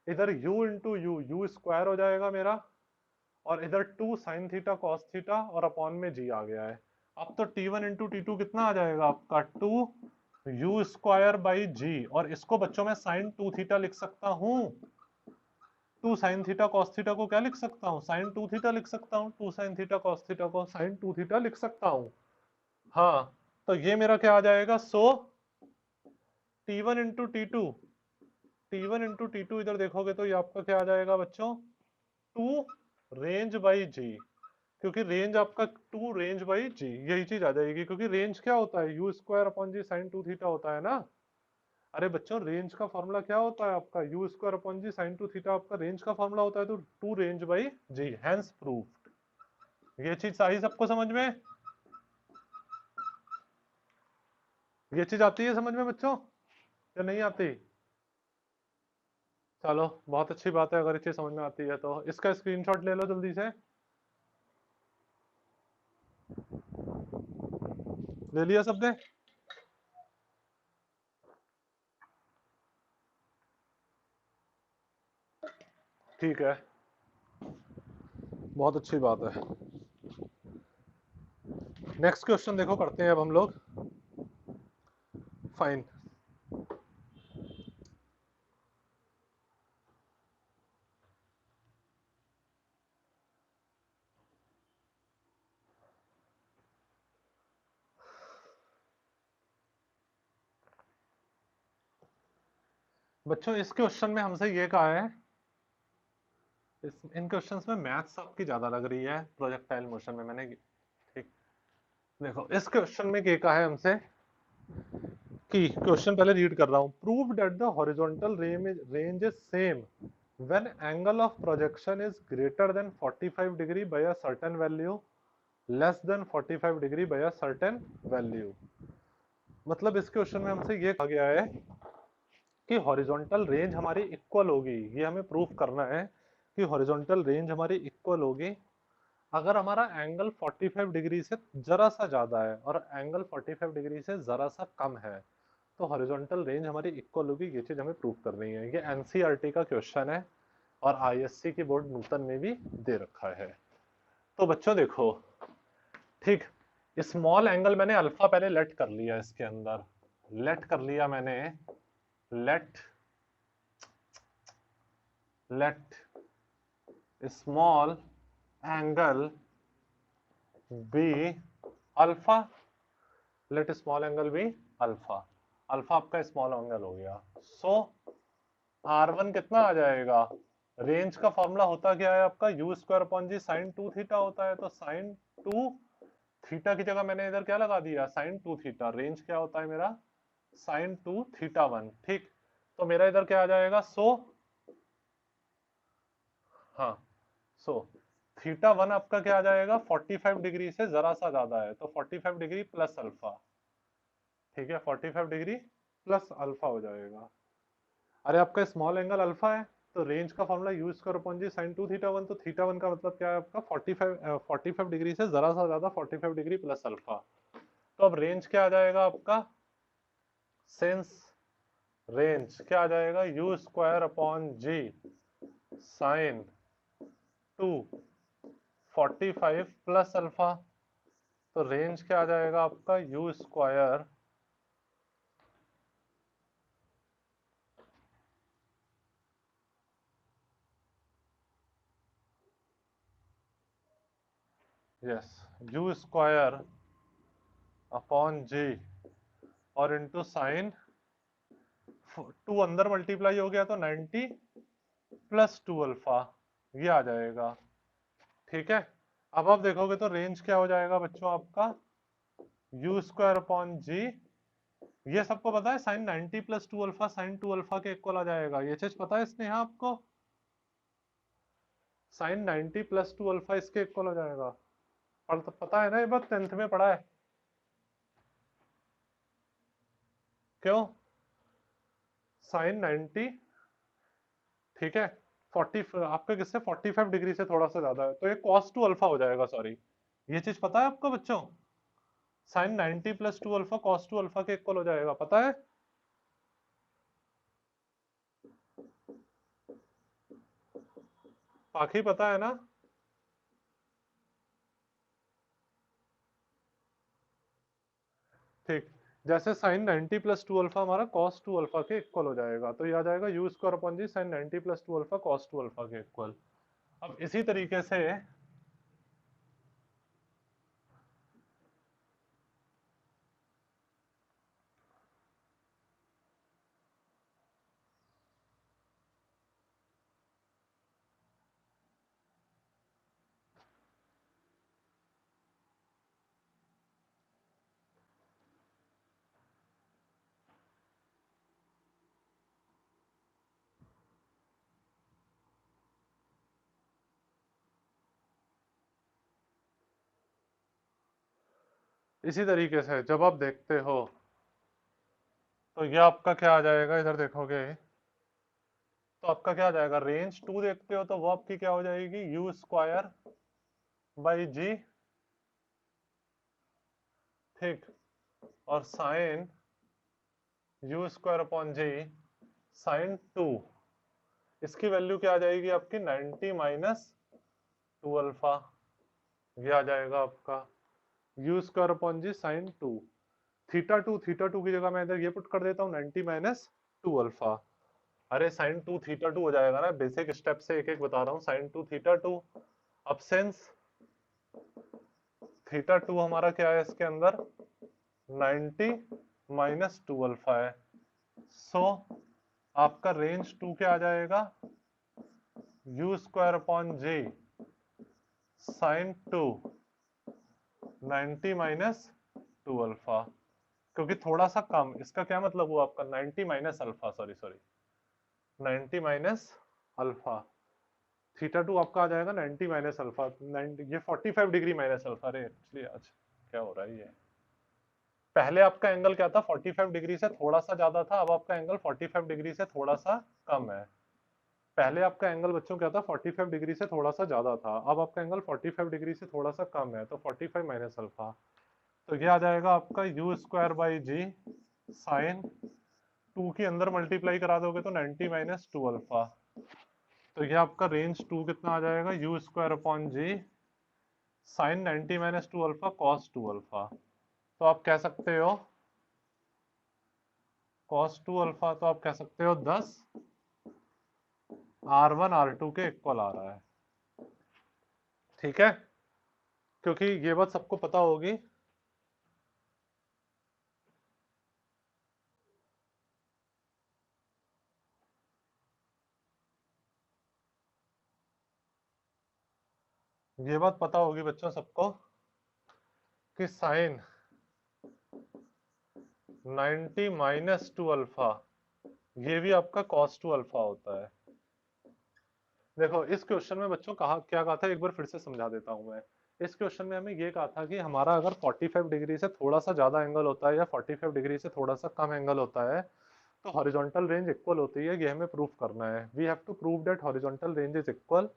इधर u इंटू यू स्क्वायर हो जाएगा मेरा, और इधर 2 साइन थीटा कॉस थीटा और अपॉन में g आ गया है। अब तो T1 इंटू T2 कितना आ जाएगा आपका, 2 यू स्क्वायर बाई जी, और इसको बच्चों में साइन 2 थीटा लिख सकता हूं। 2 साइन थीटा कॉस थीटा को क्या लिख सकता हूँ, साइन 2 थीटा लिख सकता हूँ। 2 साइन थीटा कॉस थीटा को साइन 2 थीटा लिख सकता हूँ। हाँ, तो ये मेरा क्या आ जाएगा, सो T1 इंटू T2 इधर देखोगे तो ये आपका क्या आ जाएगा बच्चों, 2 रेंज बाई जी, क्योंकि रेंज आपका 2 रेंज बाई जी, यही चीज आ जाएगी, क्योंकि रेंज क्या होता है, u square upon g sine 2 theta होता है ना। अरे बच्चों, रेंज का फॉर्मूला क्या होता है आपका, u square upon g sine 2 theta आपका रेंज का फॉर्मूला होता है, तो 2 range by g, hence proved. ये चीज आई सबको समझ में? ये चीज आती है समझ में बच्चों या नहीं आती? चलो, बहुत अच्छी बात है, अगर ये चीज समझ में आती है तो इसका स्क्रीनशॉट ले लो जल्दी से। ले लिया सबने? ठीक है, बहुत अच्छी बात है। नेक्स्ट क्वेश्चन देखो, करते हैं अब हम लोग। फाइन। बच्चों, इस क्वेश्चन में हमसे ये कहा है, इन क्वेश्चंस में मैथ्स आपकी ज्यादा लग रही है प्रोजेक्टाइल मोशन में। मैंने ठीक, देखो इस क्वेश्चन में क्या कहा है हमसे कि, क्वेश्चन पहले रीड कर रहा हूं, prove that the horizontal range is same when angle of projection is greater than 45 degree by a certain value, less than 45 degree by a certain value. मतलब इस क्वेश्चन में हमसे ये कहा गया है कि हॉरिजॉन्टल रेंज हमारी इक्वल होगी, ये हमें प्रूफ करना है कि हॉरिजॉन्टल रेंज हमारी इक्वल होगी अगर हमारा एंगल 45 डिग्री से जरा सा ज्यादा है और एंगल 45 डिग्री से जरा सा कम है, तो हॉरिजॉन्टल रेंज हमारी इक्वल होगी। ये चीज हमें प्रूफ करनी है। ये एनसीईआरटी का क्वेश्चन है और आईएससी की बोर्ड नूतन में भी दे रखा है। तो बच्चों देखो, ठीक, स्मॉल एंगल मैंने अल्फा पहले लेट कर लिया, इसके अंदर लेट कर लिया मैंने, let small angle be alpha, let small angle be alpha. Alpha आपका स्मॉल एंगल हो गया। सो R1 कितना आ जाएगा, रेंज का फॉर्मूला होता क्या है आपका, u square upon g sine 2 theta होता है, तो साइन 2 थीटा की जगह मैंने इधर क्या लगा दिया, साइन 2 थीटा। रेंज क्या होता है मेरा, साइन 2 थीटा 1। ठीक, तो मेरा इधर क्या आ जाएगा, सो हाँ, सो थीटा 1 आपका क्या आ जाएगा, 45 डिग्री से जरा सा ज्यादा है, तो 45 डिग्री प्लस अल्फा। ठीक है, 45 डिग्री प्लस अल्फा हो जाएगा। अरे आपका स्मॉल एंगल अल्फा है, तो रेंज का formula u square upon g sine 2 theta 1, तो थीटा 1 का मतलब क्या है आपका, 45 डिग्री से जरा सा ज्यादा, 45 डिग्री प्लस अल्फा। तो अब रेंज क्या आ जाएगा आपका, सेंस रेंज क्या आ जाएगा, u square upon g sine 2 45 plus alpha. तो रेंज क्या आ जाएगा आपका, u square yes u square upon g और इंटू साइन 2 अंदर मल्टीप्लाई हो गया तो 90 प्लस 2 अल्फा, ये आ जाएगा। ठीक है, अब आप देखोगे तो रेंज क्या हो जाएगा बच्चों आपका, यू स्क्वायर अपॉन जी, ये सबको पता है sine 90 plus 2 alpha sine 2 alpha के इक्वल आ जाएगा, ये चीज पता है इसने यहाँ आपको, साइन 90 प्लस 2 अल्फा इसके इक्वल हो जाएगा, पता है ना, ये बात 10th में पढ़ा है। क्यों, साइन 90, ठीक है, 40 आपका किससे 45 डिग्री से थोड़ा सा ज्यादा है, तो ये cos 2 अल्फा हो जाएगा, सॉरी, ये चीज पता है आपको बच्चों, sine 90 plus 2 alpha cos 2 alpha के इक्वल हो जाएगा, पता है। बाकी पता है ना। ठीक, जैसे साइन 90 प्लस 2 अल्फा हमारा cos 2 अल्फा के इक्वल हो जाएगा, तो ये आ जाएगा u square upon g sine 90 plus 2 alpha cos 2 alpha के इक्वल। अब इसी तरीके से, इसी तरीके से जब आप देखते हो तो ये आपका क्या आ जाएगा, इधर देखोगे तो आपका क्या आ जाएगा, रेंज 2 देखते हो तो वो आपकी क्या हो जाएगी, यू स्क्वायर बाई जी, ठीक, और sine u square upon g sine 2, इसकी वैल्यू क्या आ जाएगी आपकी 90 माइनस 2 अल्फा, ये आ जाएगा आपका u square upon g sine 2, theta two की जगह मैं इधर ये पुट कर देता हूँ 90 माइनस 2 अल्फा। अरे साइन 2 थीटा 2 हो जाएगा ना, बेसिक स्टेप से एक एक बता रहा हूँ, साइन 2 थीटा 2, अब सिंस थीटा 2 हमारा क्या है इसके अंदर 90 माइनस 2 अल्फा है, सो आपका रेंज 2 क्या आ जाएगा, u square upon g sine 2 90 minus 2 alpha, क्योंकि थोड़ा सा कम, इसका क्या मतलब हुआ आपका 90 minus alpha, sorry sorry 90 minus alpha, theta 2 आपका आ जाएगा 90 माइनस अल्फा, 90, ये 45 डिग्री माइनस अल्फा, अरे एक्चुअली आज क्या हो रहा है ये, पहले आपका एंगल क्या था 45 डिग्री से थोड़ा सा ज्यादा था, अब आपका एंगल 45 डिग्री से थोड़ा सा कम है। पहले आपका एंगल बच्चों क्या था 45 डिग्री से थोड़ा सा ज्यादा था, अब आपका एंगल 45 डिग्री से थोड़ा सा कम है, तो 45 माइनस अल्फा, तो ये आ जाएगा आपका u square by g sine 2 के अंदर मल्टीप्लाई करा दोगे तो 90 माइनस 2 अल्फा, तो ये आपका रेंज 2 कितना आ जाएगा, u square upon g sine 90 minus 2 alpha cos 2 alpha, तो आप कह सकते हो कॉस 2 अल्फा, तो आप कह सकते हो 10 R1 R2 के इक्वल आ रहा है, ठीक है, क्योंकि ये बात सबको पता होगी, ये बात पता होगी बच्चों सबको कि साइन 90 माइनस 2 अल्फा ये भी आपका cos 2 अल्फा होता है। देखो इस क्वेश्चन में बच्चों कहा क्या कहा था, एक बार फिर से समझा देता हूं मैं। इस क्वेश्चन में हमें ये कहा था कि हमारा अगर 45 डिग्री से थोड़ा सा ज्यादा एंगल होता है या 45 डिग्री से थोड़ा सा कम एंगल होता है तो हॉरिजॉन्टल रेंज इक्वल होती है, ये हमें प्रूफ करना है। We have to prove that horizontal range is equal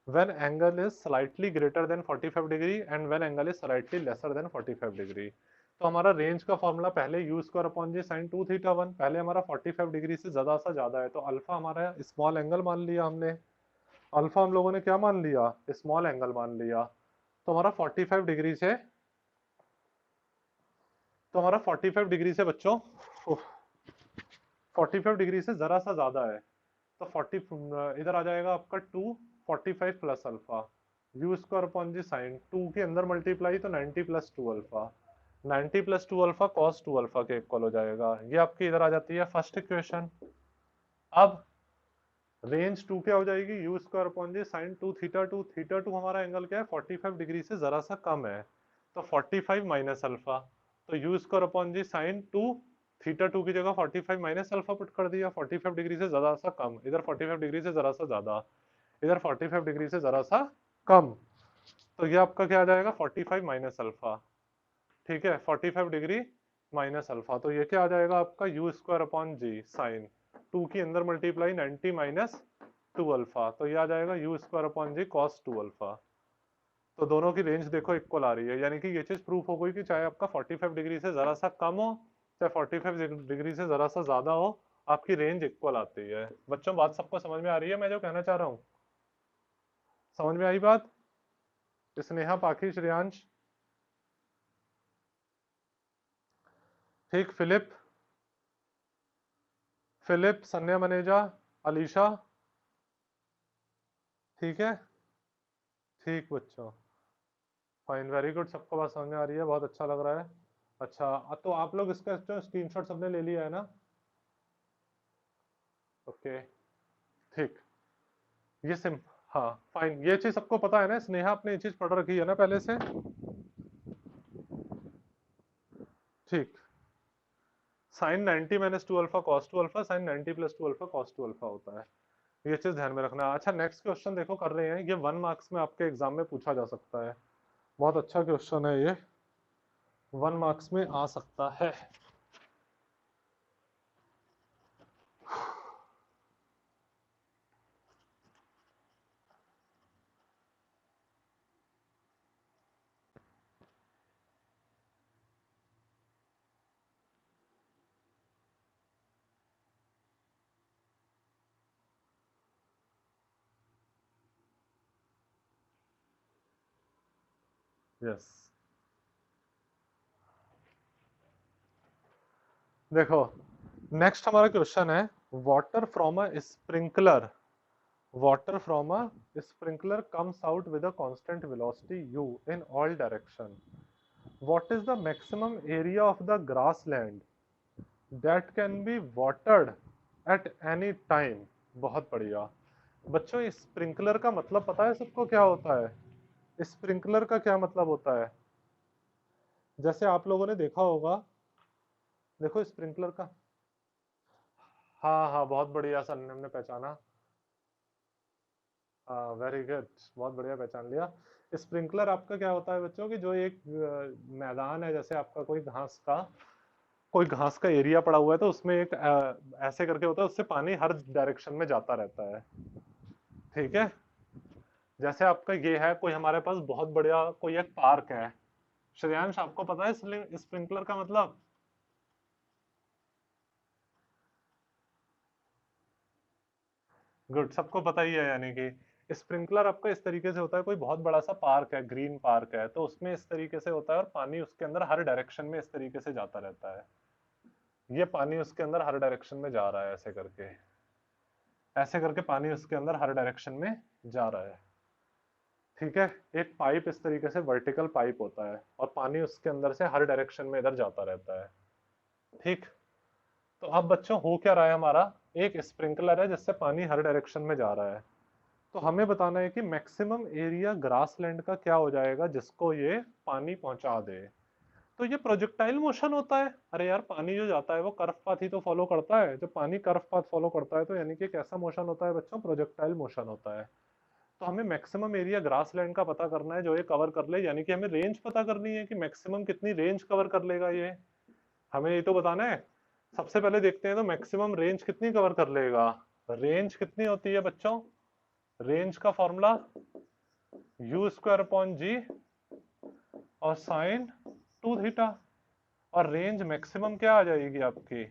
when angle is slightly greater than 45 degree and when angle is slightly lesser than 45 degree। तो हमारा रेंज का फॉर्मूला पहले u square upon g sine 2 theta 1, पहले हमारा 45 degree से ज्यादा सा ज्यादा है तो अल्फा हमारा स्मॉल एंगल मान लिया हमने, अल्फा हम लोगों ने क्या मान लिया, स्मॉल एंगल मान लिया, तो हमारा 45 डिग्री से, तो हमारा 45 डिग्री से बच्चों 45 डिग्री से जरा सा ज्यादा है, तो 40 इधर आ जाएगा आपका 2 45 plus alpha u square upon g sine 2 के अंदर मल्टीप्लाई तो 90 plus 2 alpha, 90 plus 2 alpha cos 2 alpha के इक्वल हो जाएगा, ये आपकी इधर आ जाती है फर्स्ट इक्वेशन। अब रेंज 2 क्या हो जाएगी, u square upon g sine 2 theta 2। Theta 2 हमारा एंगल क्या है, 45 डिग्री से जरा सा कम है, तो 45 माइनस अल्फा। तो u square upon g sine 2 theta 2 की जगह 45 माइनस अल्फा पुट कर दिया। 45 डिग्री से जरा सा कम, इधर 45 डिग्री से जरा सा ज्यादा, इधर 45 डिग्री से जरा सा कम। तो ये आपका क्या आ जाएगा, 45 माइनस अल्फा। ठीक है, 45 डिग्री माइनस अल्फा, तो ये क्या आ जाएगा आपका, u square upon g sine 2 की अंदर मल्टीप्लाई 90 माइनस 2 अल्फा, तो ये आ जाएगा u square upon g cos 2 alpha. तो दोनों की रेंज देखो इक्वल आ रही है, यानी कि ये चीज प्रूफ हो गई कि चाहे आपका 45 डिग्री से जरा सा कम हो, चाहे 45 डिग्री से जरा सा ज्यादा हो, आपकी रेंज इक्वल आती है। बच्चों बात सबको समझ में आ रही है मैं जो कहना चाह रहा हूँ? समझ में आई बात? स्नेहा, पाखी, श्रेयांश, ठीक। फिलिप, फिलिप, सन्या, मनेजा, अलीशा, ठीक है। ठीक बच्चों, फाइन, वेरी गुड, सबको बात समझ में आ रही है, बहुत अच्छा लग रहा है। अच्छा, तो आप लोग इसका जो स्क्रीनशॉट सबने ले लिया है ना? ओके, ठीक। ये सिम हाँ फाइन, ये चीज सबको पता है ना? स्नेहा आपने ये चीज पढ़ रखी है ना पहले से? ठीक। Sine 90 minus 2 alpha cos 2 alpha, sine 90 plus 2 alpha cos 2 alpha होता है। ये चीज ध्यान में रखना। अच्छा, नेक्स्ट क्वेश्चन देखो कर रहे हैं, ये 1 मार्क्स में आपके एग्जाम में पूछा जा सकता है। बहुत अच्छा क्वेश्चन है ये, 1 मार्क्स में आ सकता है। यस, देखो नेक्स्ट हमारा क्वेश्चन है, water from a sprinkler, water from a sprinkler comes out with a constant velocity u in all direction. What is the maximum area of the grassland that can be watered at any time? बहुत बढ़िया बच्चों, इस sprinkler का मतलब पता है सबको क्या होता है? स्प्रिंकलर का क्या मतलब होता है? जैसे आप लोगों ने देखा होगा, देखो स्प्रिंकलर का, हाँ हाँ बहुत बढ़िया सर ने हमने पहचाना। हाँ वेरी गुड, बहुत बढ़िया पहचान लिया। स्प्रिंकलर आपका क्या होता है बच्चों की, जो एक मैदान है, जैसे आपका कोई घास का एरिया पड़ा हुआ है, तो उसमें एक ऐसे करके होता है, उससे पानी हर डायरेक्शन में जाता रहता है। ठीक है, जैसे आपका ये है, कोई हमारे पास बहुत बढ़िया कोई एक पार्क है। श्रेयांश आपको पता है स्प्रिंकलर का मतलब? गुड, सबको पता ही है, यानी कि स्प्रिंकलर आपका इस तरीके से होता है, कोई बहुत बड़ा सा पार्क है, ग्रीन पार्क है, तो उसमें इस तरीके से होता है, और पानी उसके अंदर हर डायरेक्शन में इस तरीके से जाता रहता है। ये पानी उसके अंदर हर डायरेक्शन में जा रहा है, ऐसे करके पानी उसके अंदर हर डायरेक्शन में जा रहा है। ठीक है, एक पाइप इस तरीके से वर्टिकल पाइप होता है, और पानी उसके अंदर से हर डायरेक्शन में इधर जाता रहता है। ठीक। तो अब बच्चों हो क्या रहा है, हमारा एक स्प्रिंकलर है जिससे पानी हर डायरेक्शन में जा रहा है। तो हमें बताना है कि मैक्सिमम एरिया ग्रासलैंड का क्या हो जाएगा जिसको ये पानी पहुंचा दे। तो ये प्रोजेक्टाइल मोशन होता है। अरे यार, पानी जो जाता है वो कर्व पाथ ही तो फॉलो करता है। जब पानी कर्व पाथ फॉलो करता है तो यानी कि कैसा मोशन होता है बच्चों? प्रोजेक्टाइल मोशन होता है। तो हमें मैक्सिमम एरिया ग्रासलैंड का पता करना है जो ये कवर कर ले, यानी कि हमें रेंज पता करनी है कि मैक्सिमम कितनी रेंज कवर कर लेगा ये, हमें ये तो बताना है। सबसे पहले देखते हैं तो मैक्सिमम रेंज कितनी कवर कर लेगा। रेंज कितनी होती है बच्चों? रेंज का formula u square upon g और साइन 2 थीटा। और रेंज मैक्सिमम क्या आ जाएगी आपकी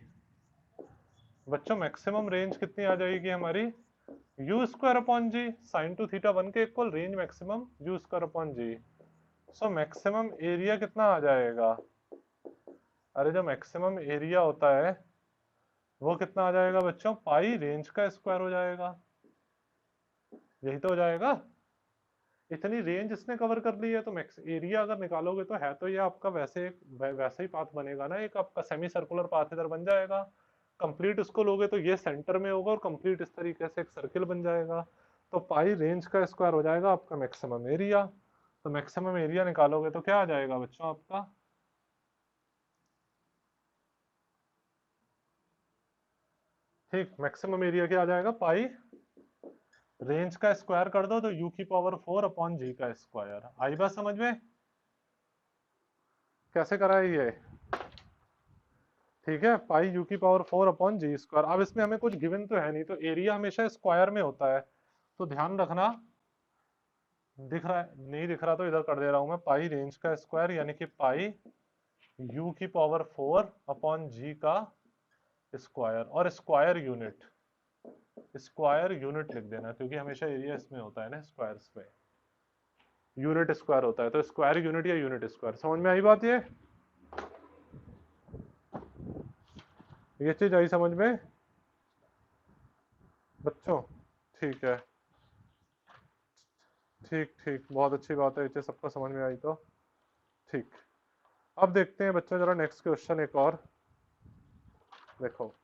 बच्चों? मैक्सिमम रेंज कितनी आ जाएगी हमारी? U square upon g sine 2 theta 1 के equal range maximum u square upon g. So maximum area कितना आ जाएगा? अरे जो मैक्सिमम एरिया होता है वो कितना आ जाएगा बच्चों? पाई रेंज का स्क्वायर हो जाएगा, यही तो हो जाएगा। इतनी रेंज इसने कवर कर ली है, तो मैक्स एरिया अगर निकालोगे तो है तो ये आपका वैसे ही पाथ बनेगा ना, एक आपका सेमी सर्कुलर पाथ इधर बन जाएगा। कंप्लीट इसको लोगे तो ये सेंटर में होगा और कंप्लीट इस तरीके से एक सर्किल बन जाएगा। तो पाई रेंज का स्क्वायर हो जाएगा आपका मैक्सिमम एरिया। तो मैक्सिमम एरिया निकालोगे तो क्या आ जाएगा बच्चों आपका, ठीक, मैक्सिमम एरिया क्या आ जाएगा, पाई रेंज का स्क्वायर कर दो तो u की पावर 4 अपॉन जी का स्क्वायर। आई बात समझ में, कैसे करा है ये, ठीक है, पाई u की पावर 4 अपॉन जी स्क्वायर। अब इसमें हमें कुछ गिवन तो है नहीं, तो एरिया हमेशा स्क्वायर में होता है, तो ध्यान रखना। दिख रहा है, नहीं दिख रहा तो इधर कर दे रहा हूं मैं, पाई रेंज का स्क्वायर यानी कि पाई u की पावर 4 अपॉन जी का स्क्वायर, और स्क्वायर यूनिट लिख देना क्योंकि हमेशा एरिया इसमें होता है ना, स्क्वायर्स में यूनिट स्क्वायर होता है, तो स्क्वायर यूनिट या यूनिट स्क्वायर। समझ में आई बात ये चीज आई समझ में बच्चों, ठीक है, ठीक ठीक, बहुत अच्छी बात है, ये चीज सबको समझ में आई तो ठीक। अब देखते हैं बच्चों जरा नेक्स्ट क्वेश्चन एक और देखो,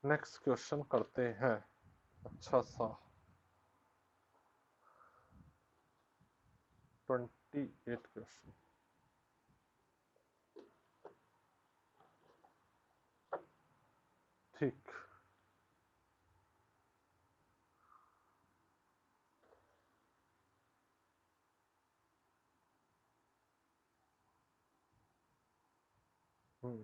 नेक्स्ट क्वेश्चन करते हैं अच्छा सा 28 क्वेश्चन। ठीक, हम्म,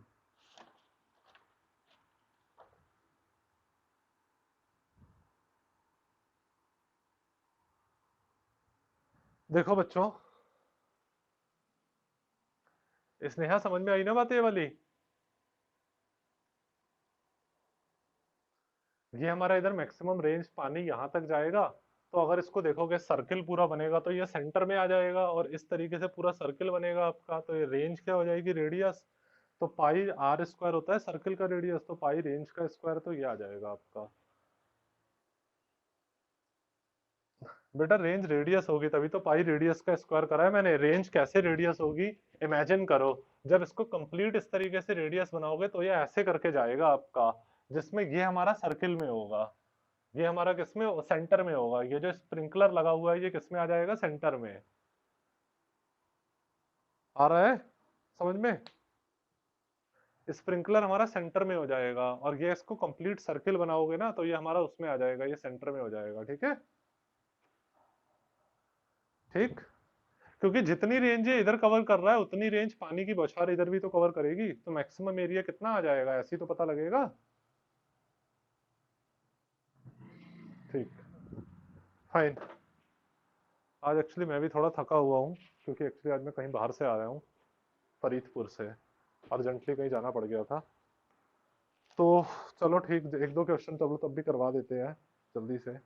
देखो बच्चों, स्नेहा समझ में आई ना बात ये वाली, ये हमारा इधर मैक्सिमम रेंज पानी यहाँ तक जाएगा, तो अगर इसको देखोगे सर्किल पूरा बनेगा तो ये सेंटर में आ जाएगा, और इस तरीके से पूरा सर्किल बनेगा आपका, तो ये रेंज क्या हो जाएगी, रेडियस। तो पाई आर स्क्वायर होता है सर्किल का रेडियस, तो पाई रेंज का स्क्वायर, तो ये आ जाएगा आपका। बेटा रेंज रेडियस होगी तभी तो पाई रेडियस का स्क्वायर करा है मैंने, रेंज कैसे रेडियस होगी, इमेजिन करो, जब इसको कंप्लीट इस तरीके से रेडियस बनाओगे तो ये ऐसे करके जाएगा आपका, जिसमें ये हमारा सर्किल में होगा, ये हमारा किसमें, सेंटर में होगा, ये जो स्प्रिंकलर लगा हुआ है ये किसमें आ जाएगा, सेंटर में। आ रहा है समझ में, स्प्रिंकलर हमारा सेंटर में हो जाएगा, और ये इसको कंप्लीट सर्किल बनाओगे ना तो ये हमारा उसमें आ जाएगा, ये सेंटर में हो जाएगा, ठीक है, ठीक, क्योंकि जितनी रेंज ये इधर कवर कर रहा है उतनी रेंज पानी की बौछार इधर भी तो कवर करेगी, तो मैक्सिमम एरिया कितना आ जाएगा ऐसे ही तो पता लगेगा, ठीक, फाइन। आज एक्चुअली मैं भी थोड़ा थका हुआ हूँ, क्योंकि एक्चुअली आज मैं कहीं बाहर से आ रहा हूँ, फरीदपुर से, अर्जेंटली कहीं जाना पड़ गया था, तो चलो ठीक, एक दो क्वेश्चन चलो तब भी करवा देते हैं जल्दी से।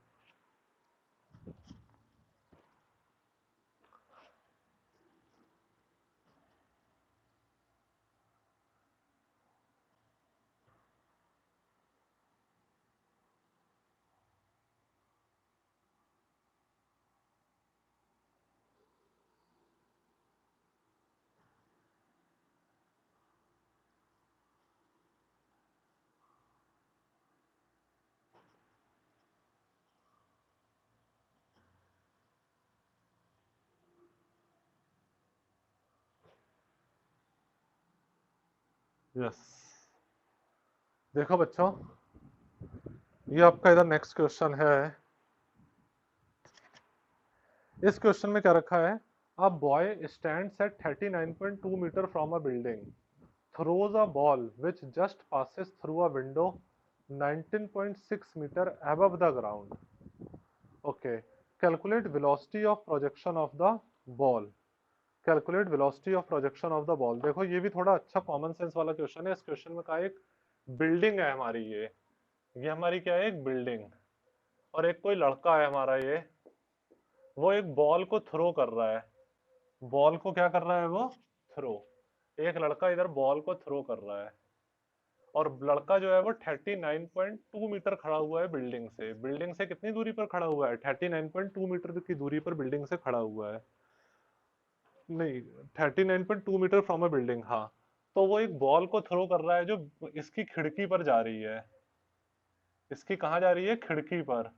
यस, देखो बच्चों, ये आपका इधर नेक्स्ट क्वेश्चन है, इस क्वेश्चन में क्या रखा है, a boy stands at 39.2 metre from a building, throws a ball which just passes through a window 19.6 meter above the ground. Okay, calculate velocity of projection of the ball. Calculate velocity of projection of the ball. देखो ये भी थोड़ा अच्छा common sense वाला question है, इस question में कहा एक बिल्डिंग है हमारी, ये हमारी क्या है, एक बिल्डिंग, और एक कोई लड़का है हमारा, ये वो एक बॉल को थ्रो कर रहा है, बॉल को क्या कर रहा है वो, थ्रो, एक लड़का इधर बॉल को थ्रो कर रहा है, और लड़का जो है वो 39.2 मीटर खड़ा हुआ है बिल्डिंग से, बिल्डिंग से कितनी दूरी पर खड़ा हुआ है, 39.2 मीटर की दूरी पर बिल्डिंग से खड़ा हुआ है, नहीं 39.2 मीटर फ्रॉम अ बिल्डिंग, हाँ, तो वो एक बॉल को थ्रो कर रहा है जो इसकी खिड़की पर जा रही है। इसकी कहाँ जा रही है? खिड़की पर।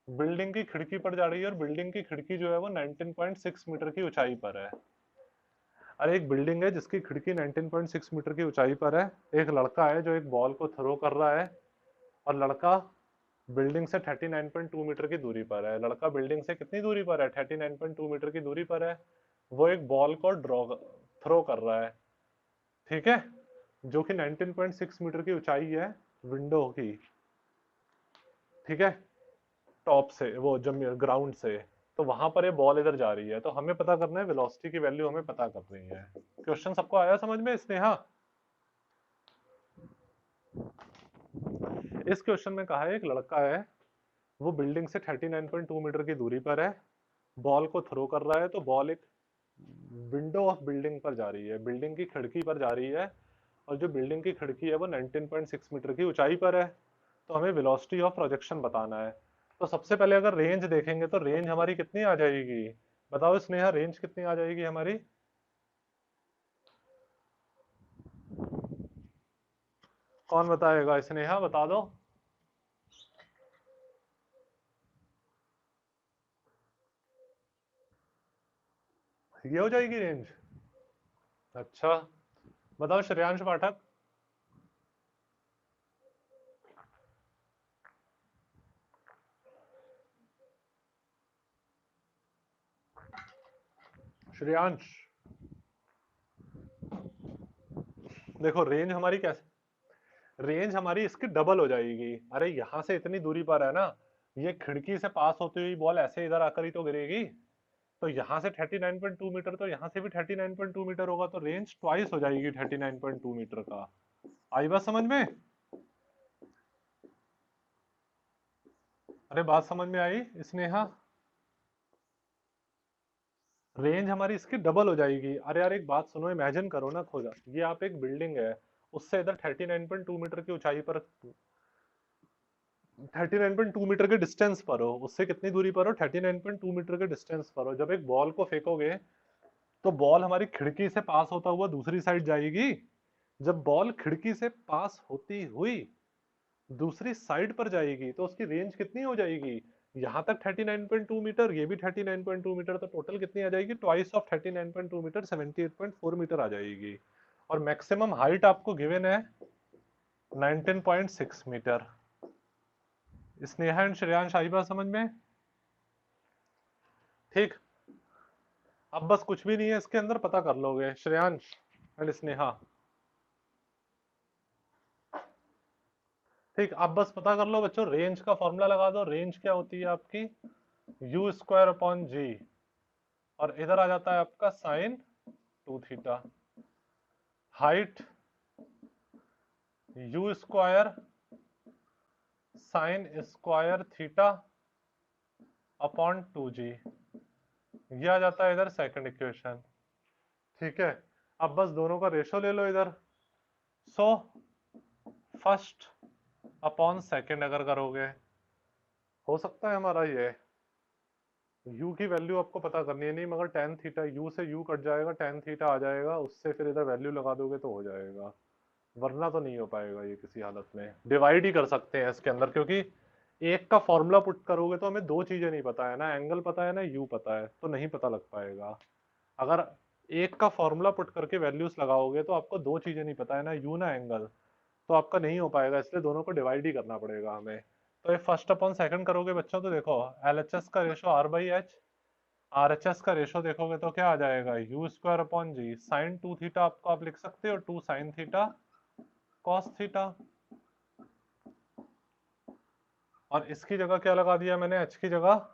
बिल्डिंग की खिड़की पर जा रही है, और बिल्डिंग की खिड़की जो है वो 19.6 मीटर की ऊंचाई पर है। अरे एक बिल्डिंग है जिसकी खिड़की 19.6 मीटर की ऊंचाई पर है। एक लड़का है जो एक बॉल को थ्रो कर रहा है, और लड़का बिल्डिंग से 39.2 मीटर की दूरी पर है। लड़का बिल्डिंग से कितनी दूरी पर है? 39.2 मीटर की दूरी पर है। वो एक बॉल को थ्रो कर रहा है, ठीक है, जो कि 19.6 मीटर की ऊंचाई है विंडो की, ठीक है, टॉप से, वो जमीन ग्राउंड से। तो वहां पर ये बॉल इधर जा रही है, तो हमें पता करना है वेलोसिटी की वैल्यू हमें पता करनी है। क्वेश्चन सबको आया समझ में स्नेहा? इस क्वेश्चन में कहा है एक लड़का है, वो बिल्डिंग से 39.2 मीटर की दूरी पर है, बॉल को थ्रो कर रहा है, तो बॉल एक विंडो ऑफ बिल्डिंग पर जा रही है, बिल्डिंग की खिड़की पर जा रही है, और जो बिल्डिंग की खिड़की है वो 19.6 मीटर की ऊंचाई पर है। तो हमें वेलोसिटी ऑफ प्रोजेक्शन बताना है। तो सबसे पहले अगर रेंज देखेंगे तो रेंज हमारी कितनी आ जाएगी? बताओ स्नेहा, रेंज कितनी आ जाएगी हमारी? कौन बताएगा? स्नेहा बता दो। ये हो जाएगी रेंज? अच्छा, बताओ श्रेयांश पाठक। श्रेयांश, देखो रेंज हमारी कैसे, रेंज हमारी इसकी डबल हो जाएगी। अरे यहां से इतनी दूरी पर है ना, ये खिड़की से पास होती हुई बॉल ऐसे इधर आकर ही तो गिरेगी। तो यहाँ से 39.2 मीटर, तो यहाँ से भी 39.2 मीटर होगा, तो रेंज ट्वाइस हो जाएगी 39.2 मीटर का। आई बात समझ में? अरे बात समझ में आई स्नेहा? रेंज हमारी इसकी डबल हो जाएगी। अरे यार एक बात सुनो, इमेजिन करो ना खुद, ये आप एक बिल्डिंग है, उससे इधर 39.2 मीटर की ऊंचाई पर, 39.2 मीटर के डिस्टेंस पर हो, उससे कितनी दूरी पर हो? 39.2 मीटर के डिस्टेंस पर हो। जब एक बॉल को फेंकोगे तो बॉल हमारी खिड़की से पास होता हुआ दूसरी साइड जाएगी। जब बॉल खिड़की से पास होती हुई दूसरी साइड पर जाएगी तो उसकी रेंज कितनी हो जाएगी? यहां तक 39.2 मीटर, ये भी 39.2 मीटर, तो टोटल कितनी आ जाएगी? ट्वाइस ऑफ 39.2 मीटर, 78.4 मीटर आ जाएगी। और मैक्सिमम हाइट आपको गिवन है 19.6 मीटर। स्नेहा एंड श्रेयांश आई बात समझ में? ठीक। अब बस कुछ भी नहीं है इसके अंदर, पता कर लोगे श्रेयांश एंड स्नेहा। ठीक, अब बस पता कर लो बच्चों, रेंज का फॉर्मूला लगा दो। रेंज क्या होती है आपकी? यू स्क्वायर अपॉन जी, और इधर आ जाता है आपका sine 2 theta. Height u square sine square theta upon 2g, ये आ जाता है इधर सेकंड इक्वेशन, ठीक है। अब बस दोनों का रेशो ले लो इधर। सो फर्स्ट अपॉन सेकंड अगर करोगे, हो सकता है हमारा ये u की वैल्यू आपको पता करनी है, नहीं मगर tan थीटा, u से u कट जाएगा, tan थीटा आ जाएगा, उससे फिर इधर वैल्यू लगा दोगे तो हो जाएगा, वरना तो नहीं हो पाएगा ये किसी हालत में। डिवाइड ही कर सकते हैं इसके अंदर, क्योंकि एक का फॉर्मूला पुट करोगे तो हमें दो चीजें नहीं पता है ना, एंगल पता है ना यू पता है, तो नहीं पता लग पाएगा। अगर एक का फॉर्मूला पुट करके वैल्यूज लगाओगे तो आपको दो चीजें नहीं पता है ना, यू ना एंगल, तो आपका नहीं हो पाएगा, इसलिए दोनों को डिवाइड ही करना पड़ेगा हमें। तो ये फर्स्ट अपॉन सेकंड करोगे बच्चों तो देखो, एल एच एस का ratio R by H, R H S का रेशो देखोगे तो क्या आ जाएगा? U square upon g, sine 2 theta आपको आप लिख सकते हो 2 साइन थीटा कॉस थीटा, और इसकी जगह क्या लगा दिया मैंने? एच की जगह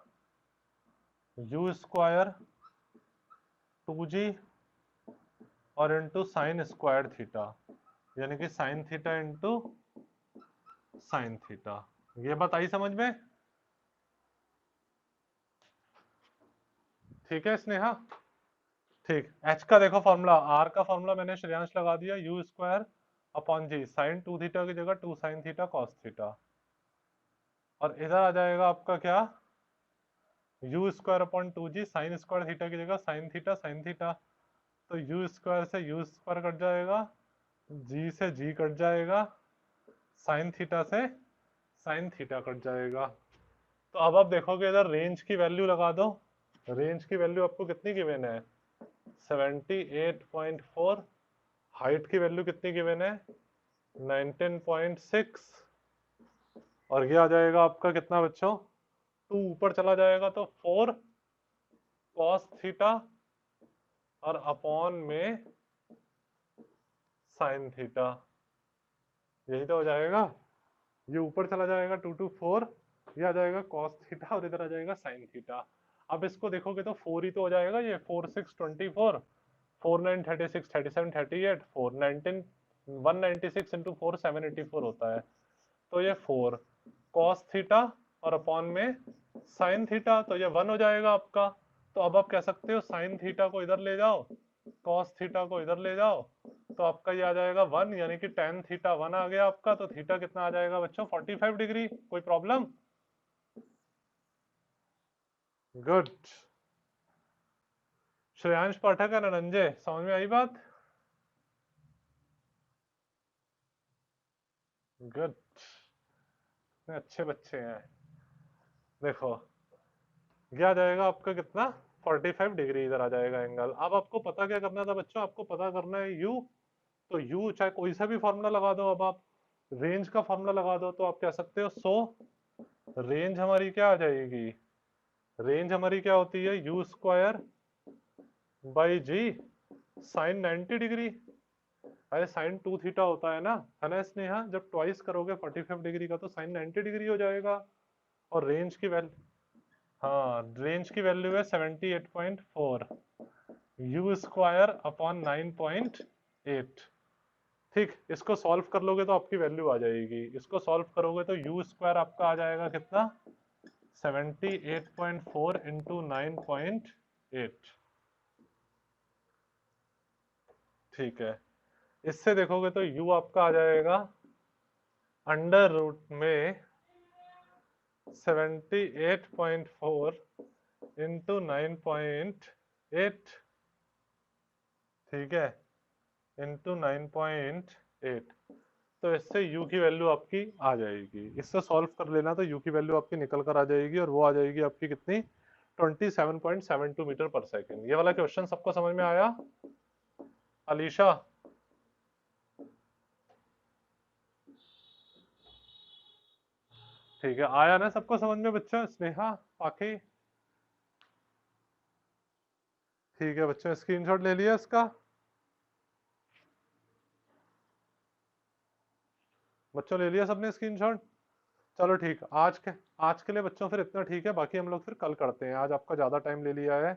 यू स्क्वायर 2g और इंटू साइन स्क्वायर थीटा, यानी कि sine theta into sine theta. ये बात आई समझ में? ठीक है स्नेहा? ठीक, एच का देखो फॉर्मूला, आर का फॉर्मूला मैंने श्रेयांश लगा दिया, u square upon g, sine 2 theta की जगह 2 साइन थीटा कॉस थीटा, और इधर आ जाएगा आपका क्या? You square upon 2g, sign square theta की जगह साइन थीटा साइन थीटा, तो यू स्क्वायर से यू स्क्वायर कट जाएगा, जी से जी कट जाएगा, साइन थीटा से साइन थीटा कट जाएगा। तो अब आप देखोगे इधर रेंज की वैल्यू लगा दो। रेंज की वैल्यू आपको कितनी गिवन है? 78.4। हाइट की वैल्यू कितनी गिवन है? 19.6। और ये आ जाएगा आपका कितना बच्चों? 2 ऊपर चला जाएगा तो 4 कॉस थीटा और अपॉन में साइन थीटा। यही तो हो जाएगा। ये ऊपर चला जाएगा 2 to 4, ये आ जाएगा cos थीटा और इधर आ जाएगा sin थीटा। अब इसको देखोगे तो 4 ही तो हो जाएगा। ये 4 6 24, 4 9 36 37 38, 4 19 196 इंटू 4 784 होता है। तो ये 4 cos थीटा और अपॉन में sin थीटा, तो ये 1 हो जाएगा आपका। तो अब आप कह सकते हो sin थीटा को इधर ले जाओ, cos थीटा को इधर ले जाओ, तो आपका ये आ जाएगा 1, यानी कि tan थीटा 1 आ गया आपका। तो थीटा कितना आ जाएगा बच्चों? 45 डिग्री। कोई प्रॉब्लम? गुड। श्रेयांश पाठक है धनंजय, समझ में आई बात? गुड, अच्छे बच्चे हैं। देखो ये आ जाएगा आपका कितना? 45 डिग्री इधर आ जाएगा एंगल। अब आपको पता क्या करना था बच्चों? आपको पता करना है यू। तो यू चाहे कोई सा भी फॉर्मूला लगा दो। अब आप रेंज का फॉर्मूला लगा दो तो आप कह सकते हो 100। रेंज हमारी क्या आ जाएगी? रेंज हमारी क्या होती है? U square by g sine 90 degree. अरे साइन 2 थीटा होता है ना स्नेहा? जब ट्वाइस करोगे 45 डिग्री का तो साइन 90 डिग्री हो जाएगा। और रेंज की वैल्यू, हाँ रेंज की वैल्यू है 78.4 यू स्क्वायर अपॉन 9.8। ठीक, इसको सॉल्व कर लोगे तो आपकी वैल्यू आ जाएगी। इसको सॉल्व करोगे तो यू स्क्वायर आपका आ जाएगा कितना? 78.4 इंटू 9.8। ठीक है, इससे देखोगे तो u आपका आ जाएगा अंडर रूट में 78.4 इंटू 9.8। ठीक है, इंटू 9.8। तो इससे u की वैल्यू आपकी आ जाएगी। इससे सॉल्व कर लेना तो u की वैल्यू आपकी निकल कर आ जाएगी, और वो आ जाएगी आपकी कितनी? 27.72 मीटर पर सेकेंड। ये वाला क्वेश्चन सबको समझ में आया? अलीशा? ठीक है, आया ना सबको समझ में बच्चों? स्नेहा, पाखी? ठीक है बच्चों, स्क्रीनशॉट ले लिया इसका? बच्चों ले लिया सबने स्क्रीनशॉट? चलो ठीक, आज के लिए बच्चों फिर इतना ठीक है। बाकी हम लोग फिर कल करते हैं। आज आपका ज्यादा टाइम ले लिया है।